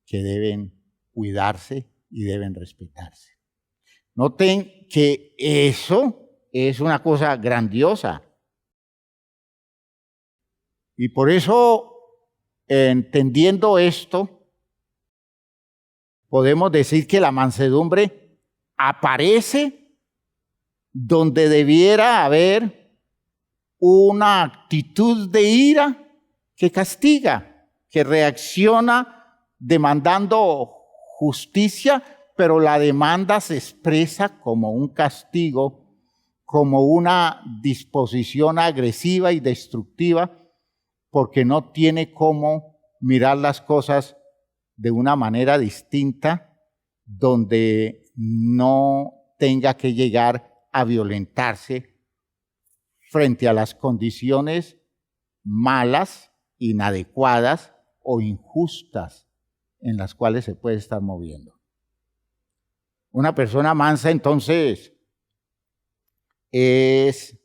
que deben cuidarse y deben respetarse. Noten que eso es una cosa grandiosa. Y por eso, entendiendo esto, podemos decir que la mansedumbre aparece donde debiera haber una actitud de ira que castiga, que reacciona demandando justicia, pero la demanda se expresa como un castigo, como una disposición agresiva y destructiva, porque no tiene cómo mirar las cosas de una manera distinta, donde no tenga que llegar a violentarse frente a las condiciones malas, inadecuadas o injustas en las cuales se puede estar moviendo. Una persona mansa, entonces, es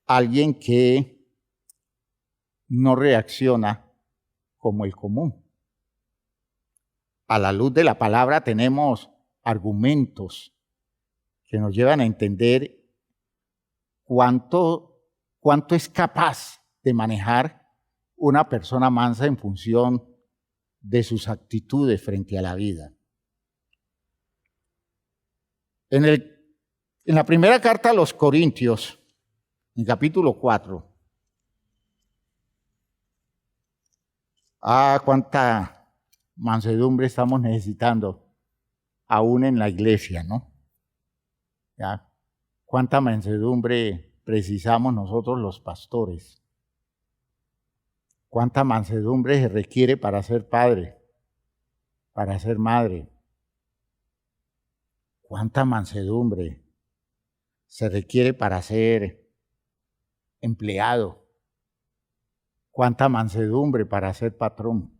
alguien que no reacciona como el común. A la luz de la palabra tenemos argumentos que nos llevan a entender cuánto es capaz de manejar una persona mansa en función de sus actitudes frente a la vida. En la primera carta a los Corintios, en capítulo 4, cuánta mansedumbre estamos necesitando aún en la iglesia, ¿no? ¿Ya? Cuánta mansedumbre precisamos nosotros los pastores. Cuánta mansedumbre se requiere para ser padre, para ser madre. Cuánta mansedumbre se requiere para ser empleado? ¿Cuánta mansedumbre para ser patrón,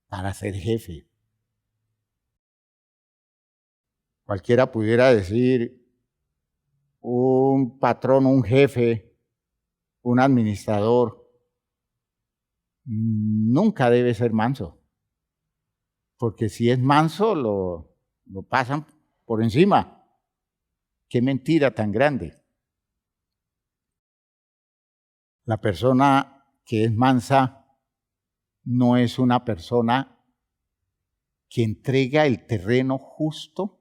para ser jefe? Cualquiera pudiera decir, un patrón, un jefe, un administrador, nunca debe ser manso, porque si es manso lo pasan por encima. ¡Qué mentira tan grande! La persona que es mansa no es una persona que entrega el terreno justo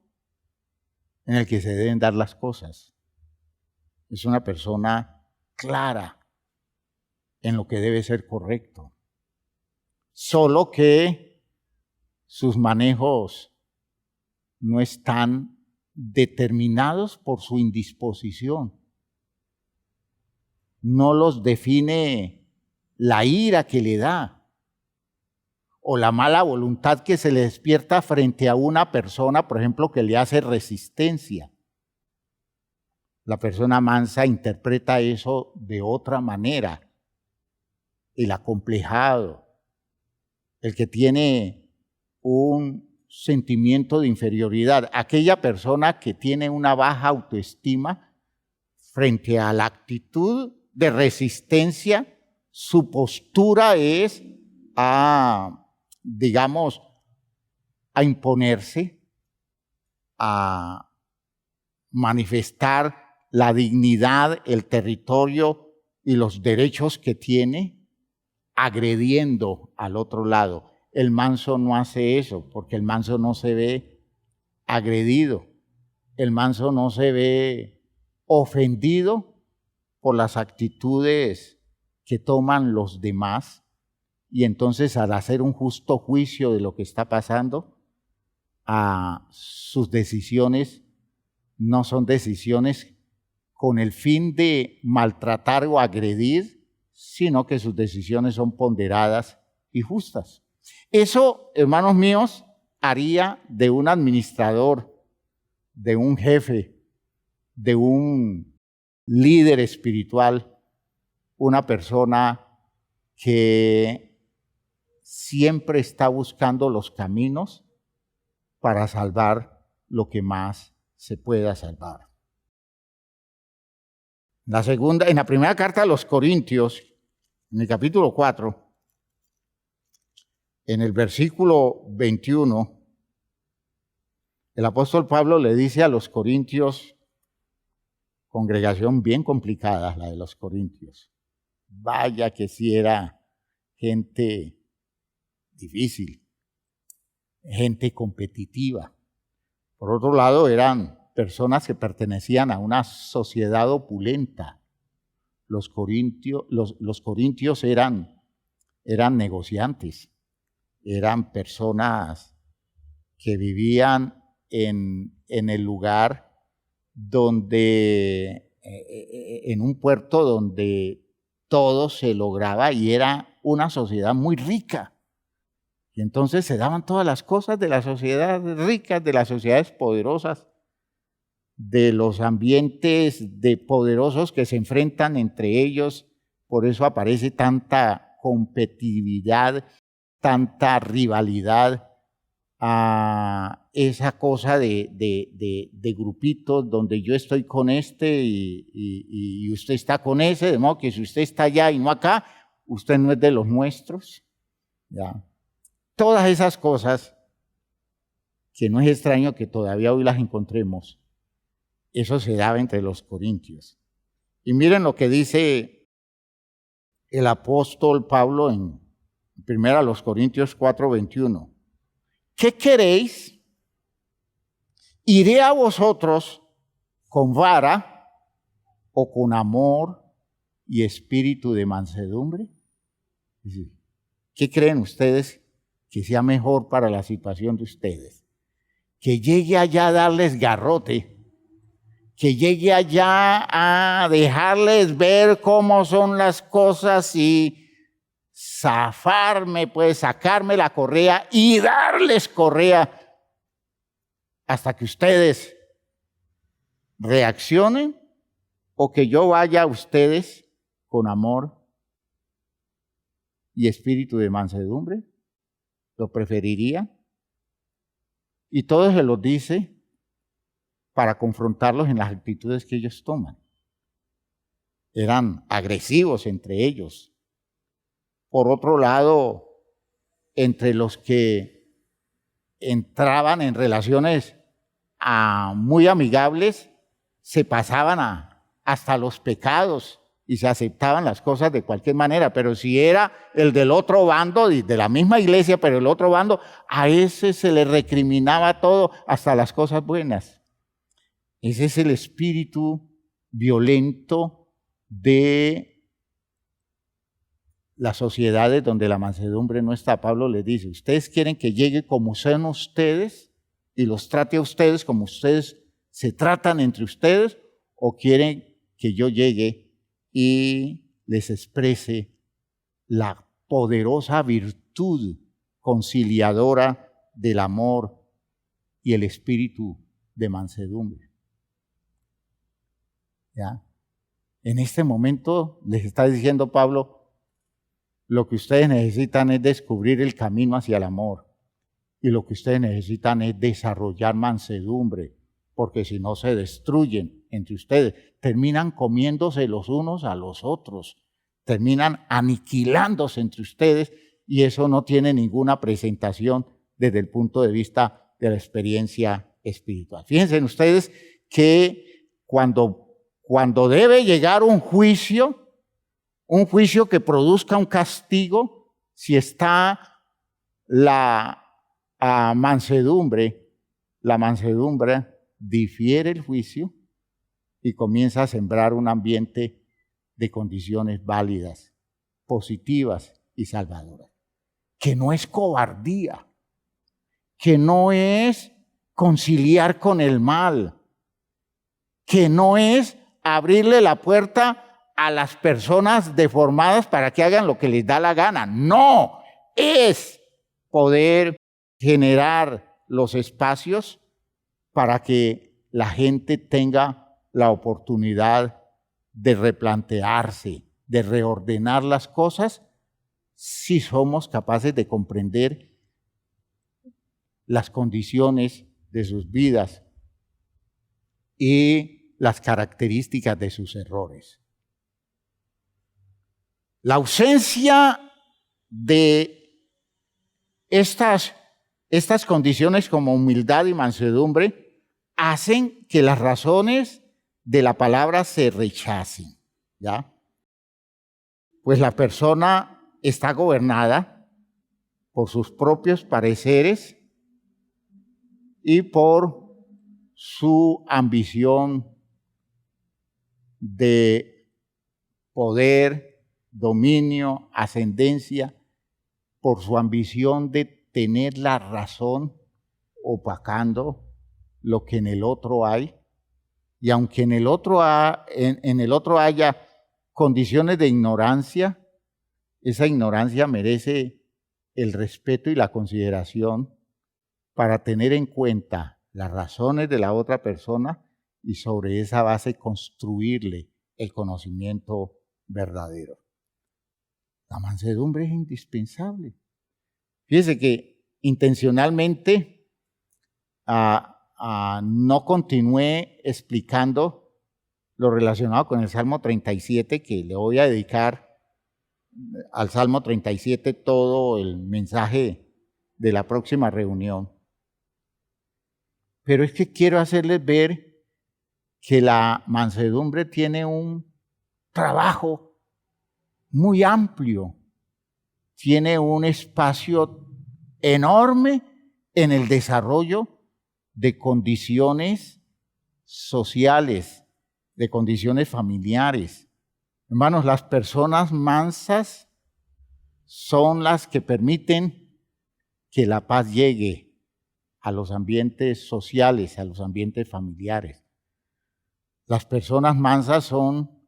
en el que se deben dar las cosas. Es una persona clara en lo que debe ser correcto. Solo que sus manejos no están determinados por su indisposición. No los define la ira que le da o la mala voluntad que se le despierta frente a una persona, por ejemplo, que le hace resistencia. La persona mansa interpreta eso de otra manera. El acomplejado, el que tiene un sentimiento de inferioridad, aquella persona que tiene una baja autoestima frente a la actitud de resistencia, su postura es a imponerse, a manifestar la dignidad, el territorio y los derechos que tiene, agrediendo al otro lado. El manso no hace eso, porque el manso no se ve agredido. El manso no se ve ofendido por las actitudes que toman los demás. Y entonces, al hacer un justo juicio de lo que está pasando, sus decisiones no son decisiones con el fin de maltratar o agredir, sino que sus decisiones son ponderadas y justas. Eso, hermanos míos, haría de un administrador, de un jefe, de un líder espiritual, una persona que siempre está buscando los caminos para salvar lo que más se pueda salvar. En la primera carta a los Corintios, en el capítulo 4, en el versículo 21, el apóstol Pablo le dice a los corintios, congregación bien complicada la de los corintios, vaya que sí era gente difícil, gente competitiva. Por otro lado, eran personas que pertenecían a una sociedad opulenta. Los corintios eran negociantes, eran personas que vivían en el lugar donde, en un puerto donde todo se lograba y era una sociedad muy rica. Y entonces se daban todas las cosas de las sociedades ricas, de las sociedades poderosas, de los ambientes de poderosos que se enfrentan entre ellos. Por eso aparece tanta competitividad, tanta rivalidad, a esa cosa de grupitos donde yo estoy con este y usted está con ese, de modo que si usted está allá y no acá, usted no es de los nuestros. ¿Ya? Todas esas cosas, que no es extraño que todavía hoy las encontremos, eso se daba entre los corintios. Y miren lo que dice el apóstol Pablo en 1 Corintios 4:21. ¿Qué queréis? ¿Iré a vosotros con vara o con amor y espíritu de mansedumbre? ¿Qué creen ustedes que sea mejor para la situación de ustedes? Que llegue allá a darles garrote, que llegue allá a dejarles ver cómo son las cosas y zafarme, pues sacarme la correa y darles correa hasta que ustedes reaccionen o que yo vaya a ustedes con amor y espíritu de mansedumbre? ¿Lo preferiría? Y todo se los dice para confrontarlos en las actitudes que ellos toman. Eran agresivos entre ellos. Por otro lado, entre los que entraban en relaciones muy amigables, se pasaban hasta los pecados y se aceptaban las cosas de cualquier manera. Pero si era el del otro bando, de la misma iglesia, pero el otro bando, a ese se le recriminaba todo, hasta las cosas buenas. Ese es el espíritu violento de las sociedades donde la mansedumbre no está. Pablo les dice, ¿ustedes quieren que llegue como sean ustedes y los trate a ustedes como ustedes se tratan entre ustedes? ¿O quieren que yo llegue y les exprese la poderosa virtud conciliadora del amor y el espíritu de mansedumbre? ¿Ya? En este momento les está diciendo Pablo, lo que ustedes necesitan es descubrir el camino hacia el amor. Y lo que ustedes necesitan es desarrollar mansedumbre, porque si no se destruyen entre ustedes, terminan comiéndose los unos a los otros, terminan aniquilándose entre ustedes y eso no tiene ninguna presentación desde el punto de vista de la experiencia espiritual. Fíjense ustedes que cuando debe llegar un juicio que produzca un castigo, si está la mansedumbre difiere el juicio y comienza a sembrar un ambiente de condiciones válidas, positivas y salvadoras. Que no es cobardía, que no es conciliar con el mal, que no es abrirle la puerta a las personas deformadas para que hagan lo que les da la gana. No, es poder generar los espacios para que la gente tenga la oportunidad de replantearse, de reordenar las cosas, si somos capaces de comprender las condiciones de sus vidas y las características de sus errores. La ausencia de estas condiciones como humildad y mansedumbre hacen que las razones de la palabra se rechacen, ¿ya? Pues la persona está gobernada por sus propios pareceres y por su ambición de poder, dominio, ascendencia, por su ambición de tener la razón, opacando lo que en el otro hay. Y aunque en el otro haya condiciones de ignorancia, esa ignorancia merece el respeto y la consideración para tener en cuenta las razones de la otra persona y sobre esa base construirle el conocimiento verdadero. La mansedumbre es indispensable. Fíjese que intencionalmente no continué explicando lo relacionado con el Salmo 37, que le voy a dedicar al Salmo 37 todo el mensaje de la próxima reunión. Pero es que quiero hacerles ver que la mansedumbre tiene un trabajo muy amplio, tiene un espacio enorme en el desarrollo de condiciones sociales, de condiciones familiares. Hermanos, las personas mansas son las que permiten que la paz llegue a los ambientes sociales, a los ambientes familiares. Las personas mansas son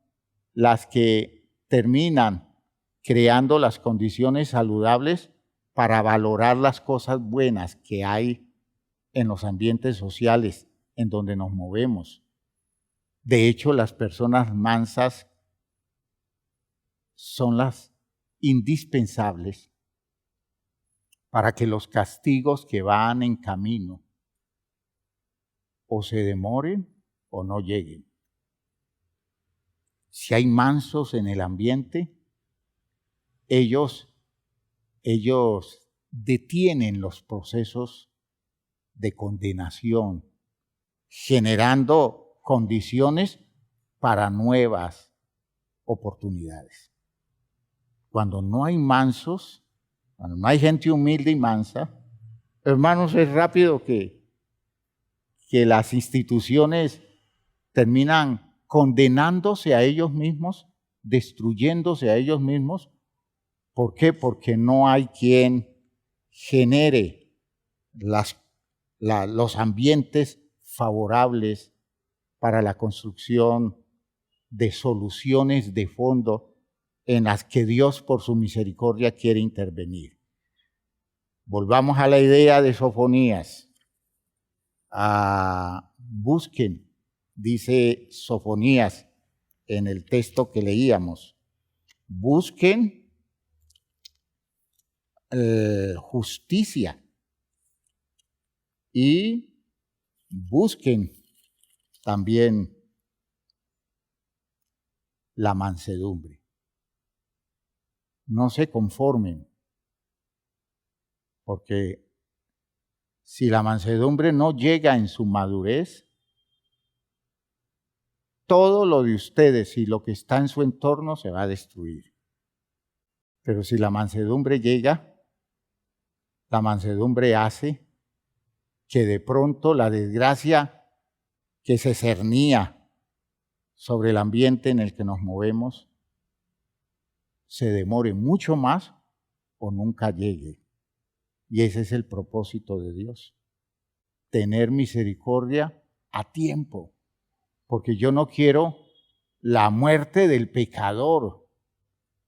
las que terminan creando las condiciones saludables para valorar las cosas buenas que hay en los ambientes sociales en donde nos movemos. De hecho, las personas mansas son las indispensables para que los castigos que van en camino o se demoren o no lleguen. Si hay mansos en el ambiente, ellos detienen los procesos de condenación, generando condiciones para nuevas oportunidades. Cuando no hay mansos, cuando no hay gente humilde y mansa, hermanos, es rápido que las instituciones terminan condenándose a ellos mismos, destruyéndose a ellos mismos. ¿Por qué? Porque no hay quien genere los ambientes favorables para la construcción de soluciones de fondo en las que Dios por su misericordia quiere intervenir. Volvamos a la idea de Sofonías. Busquen, dice Sofonías en el texto que leíamos, busquen justicia y busquen también la mansedumbre. No se conformen, porque si la mansedumbre no llega en su madurez, todo lo de ustedes y lo que está en su entorno se va a destruir. Pero si la mansedumbre llega, la mansedumbre hace que de pronto la desgracia que se cernía sobre el ambiente en el que nos movemos se demore mucho más o nunca llegue. Y ese es el propósito de Dios, tener misericordia a tiempo, porque yo no quiero la muerte del pecador.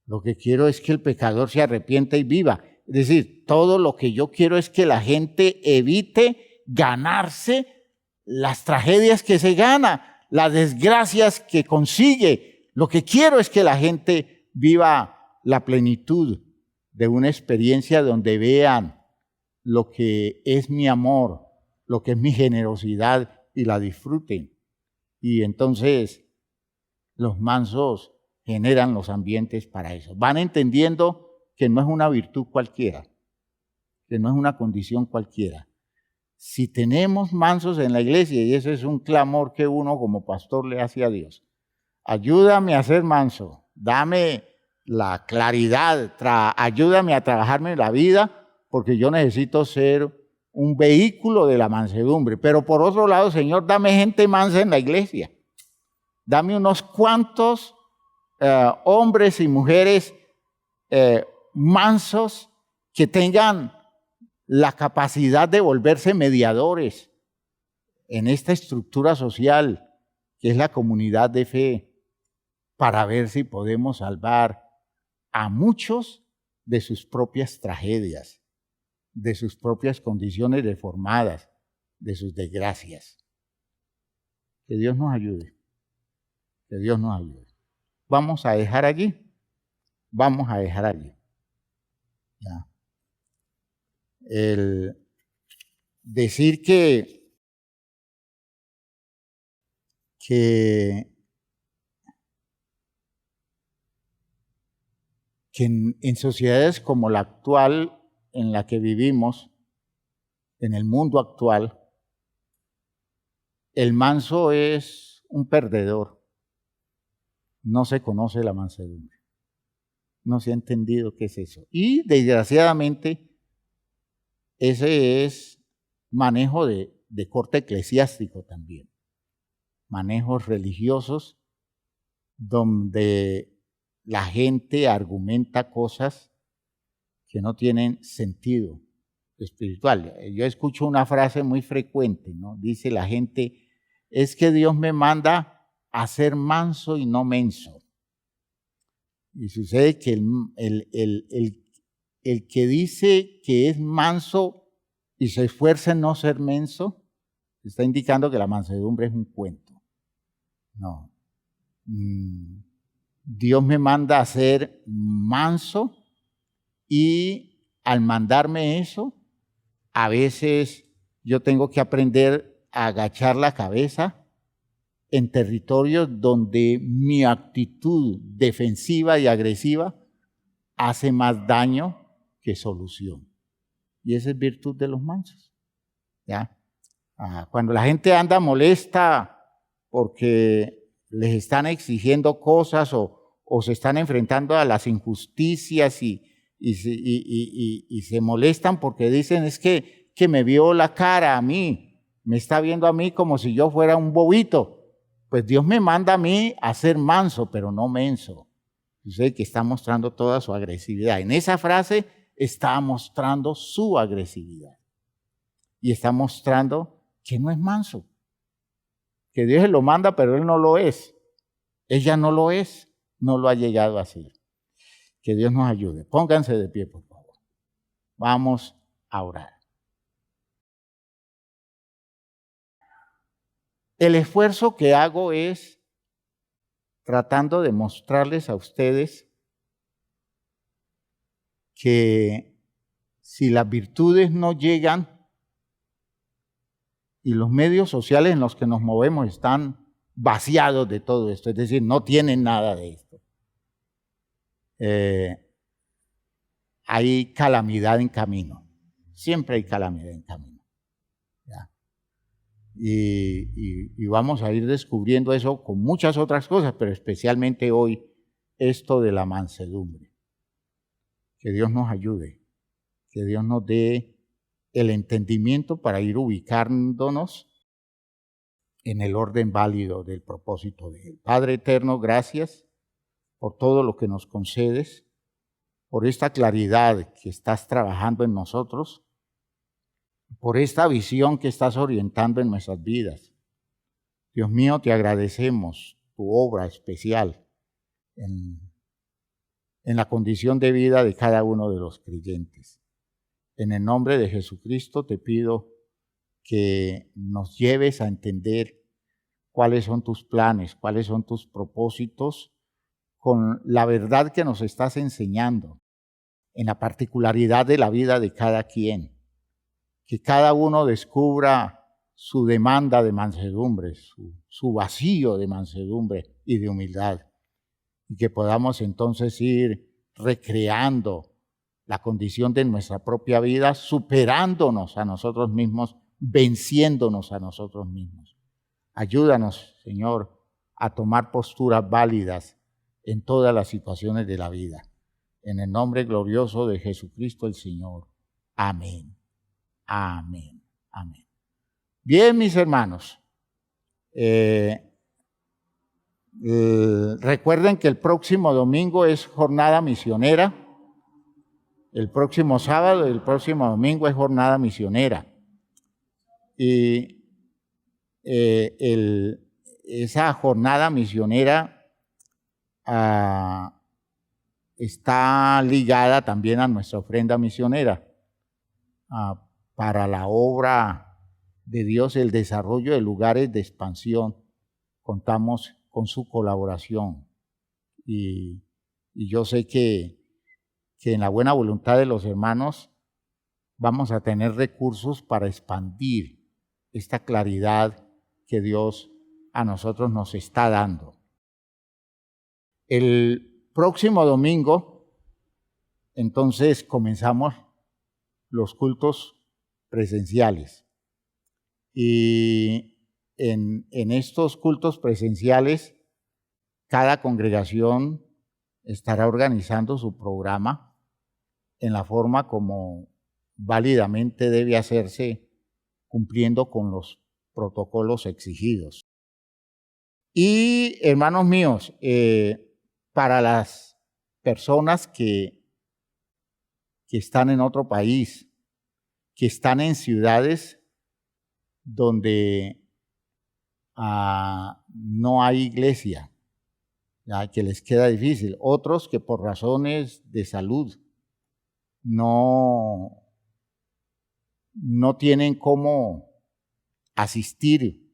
Lo que quiero es que el pecador se arrepienta y viva. Es decir, todo lo que yo quiero es que la gente evite ganarse las tragedias que se gana, las desgracias que consigue. Lo que quiero es que la gente viva la plenitud de una experiencia donde vean lo que es mi amor, lo que es mi generosidad y la disfruten. Y entonces los mansos generan los ambientes para eso. Van entendiendo que no es una virtud cualquiera, que no es una condición cualquiera. Si tenemos mansos en la iglesia, y eso es un clamor que uno como pastor le hace a Dios, ayúdame a ser manso, dame la claridad, ayúdame a trabajarme en la vida, porque yo necesito ser un vehículo de la mansedumbre. Pero por otro lado, Señor, dame gente mansa en la iglesia. Dame unos cuantos hombres y mujeres mansos que tengan la capacidad de volverse mediadores en esta estructura social que es la comunidad de fe, para ver si podemos salvar a muchos de sus propias tragedias, de sus propias condiciones deformadas, de sus desgracias. Que Dios nos ayude, que Dios nos ayude. Vamos a dejar allí, Ya. El decir que en sociedades como la actual en la que vivimos, en el mundo actual, el manso es un perdedor. No se conoce la mansedumbre. No se ha entendido qué es eso. Y desgraciadamente, ese es manejo de corte eclesiástico también. Manejos religiosos donde la gente argumenta cosas que no tienen sentido espiritual. Yo escucho una frase muy frecuente, ¿no? Dice la gente, es que Dios me manda a ser manso y no menso. Y sucede que el que dice que es manso y se esfuerza en no ser menso, está indicando que la mansedumbre es un cuento. No. Dios me manda a ser manso y al mandarme eso, a veces yo tengo que aprender a agachar la cabeza en territorios donde mi actitud defensiva y agresiva hace más daño que solución. Y esa es virtud de los mansos. ¿Ya? Cuando la gente anda molesta porque les están exigiendo cosas o se están enfrentando a las injusticias y se molestan porque dicen es que me vio la cara a mí, me está viendo a mí como si yo fuera un bobito. Pues Dios me manda a mí a ser manso, pero no menso. Usted que está mostrando toda su agresividad. En esa frase está mostrando su agresividad. Y está mostrando que no es manso. Que Dios lo manda, pero él no lo es. Ella no lo es, no lo ha llegado a ser. Que Dios nos ayude. Pónganse de pie, por favor. Vamos a orar. El esfuerzo que hago es tratando de mostrarles a ustedes que si las virtudes no llegan y los medios sociales en los que nos movemos están vaciados de todo esto, es decir, no tienen nada de esto, hay calamidad en camino. Siempre hay calamidad en camino. ¿Ya? Y vamos a ir descubriendo eso con muchas otras cosas, pero especialmente hoy esto de la mansedumbre. Que Dios nos ayude, que Dios nos dé el entendimiento para ir ubicándonos en el orden válido del propósito de Él. Padre eterno, gracias por todo lo que nos concedes, por esta claridad que estás trabajando en nosotros, por esta visión que estás orientando en nuestras vidas. Dios mío, te agradecemos tu obra especial en la condición de vida de cada uno de los creyentes. En el nombre de Jesucristo te pido que nos lleves a entender cuáles son tus planes, cuáles son tus propósitos con la verdad que nos estás enseñando en la particularidad de la vida de cada quien. Que cada uno descubra su demanda de mansedumbre, su vacío de mansedumbre y de humildad. Y que podamos entonces ir recreando la condición de nuestra propia vida, superándonos a nosotros mismos, venciéndonos a nosotros mismos. Ayúdanos, Señor, a tomar posturas válidas en todas las situaciones de la vida. En el nombre glorioso de Jesucristo el Señor. Amén. Amén. Amén. Bien, mis hermanos. Recuerden que el próximo domingo es jornada misionera. El próximo sábado y el próximo domingo es jornada misionera. Y esa jornada misionera está ligada también a nuestra ofrenda misionera para la obra de Dios, el desarrollo de lugares de expansión. Contamos con su colaboración y yo sé que en la buena voluntad de los hermanos vamos a tener recursos para expandir esta claridad que Dios a nosotros nos está dando. El próximo domingo, entonces, comenzamos los cultos presenciales. Y en estos cultos presenciales, cada congregación estará organizando su programa en la forma como válidamente debe hacerse, cumpliendo con los protocolos exigidos. Y, hermanos míos, para las personas que están en otro país, que están en ciudades donde no hay iglesia, ya que les queda difícil. Otros que por razones de salud no tienen cómo asistir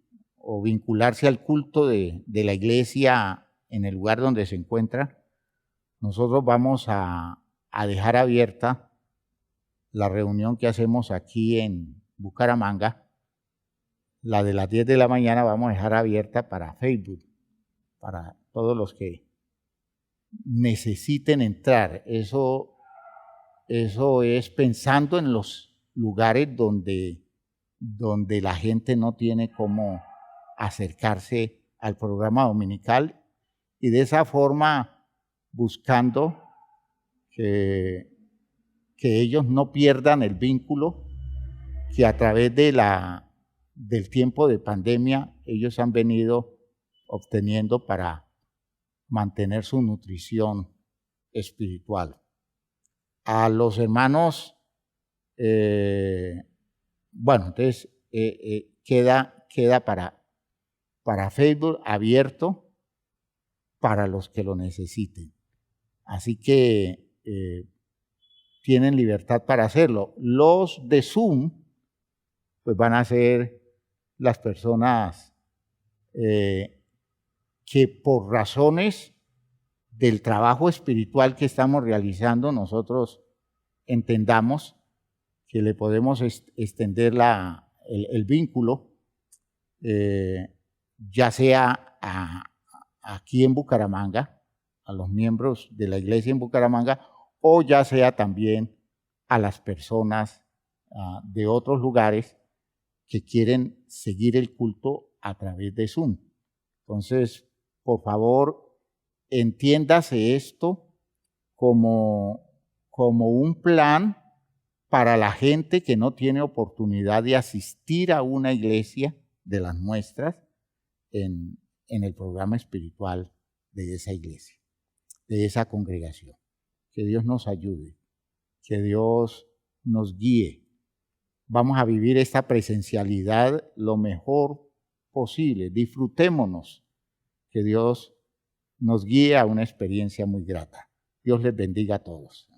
o vincularse al culto de la iglesia en el lugar donde se encuentra, nosotros vamos a dejar abierta la reunión que hacemos aquí en Bucaramanga. La de las 10 de la mañana vamos a dejar abierta para Facebook, para todos los que necesiten entrar. Eso es pensando en los lugares donde la gente no tiene cómo acercarse al programa dominical, y de esa forma buscando que ellos no pierdan el vínculo que a través del tiempo de pandemia ellos han venido obteniendo para mantener su nutrición espiritual. A los hermanos, entonces queda para Facebook abierto para los que lo necesiten. Así que tienen libertad para hacerlo. Los de Zoom, pues van a ser las personas que por razones del trabajo espiritual que estamos realizando, nosotros entendamos que le podemos extender el vínculo, ya sea aquí en Bucaramanga, a los miembros de la iglesia en Bucaramanga, o ya sea también a las personas de otros lugares que quieren seguir el culto a través de Zoom. Entonces, por favor, entiéndase esto como un plan para la gente que no tiene oportunidad de asistir a una iglesia de las nuestras en el programa espiritual de esa iglesia, de esa congregación. Que Dios nos ayude, que Dios nos guíe. Vamos a vivir esta presencialidad lo mejor posible. Disfrutémonos, que Dios nos guíe a una experiencia muy grata. Dios les bendiga a todos.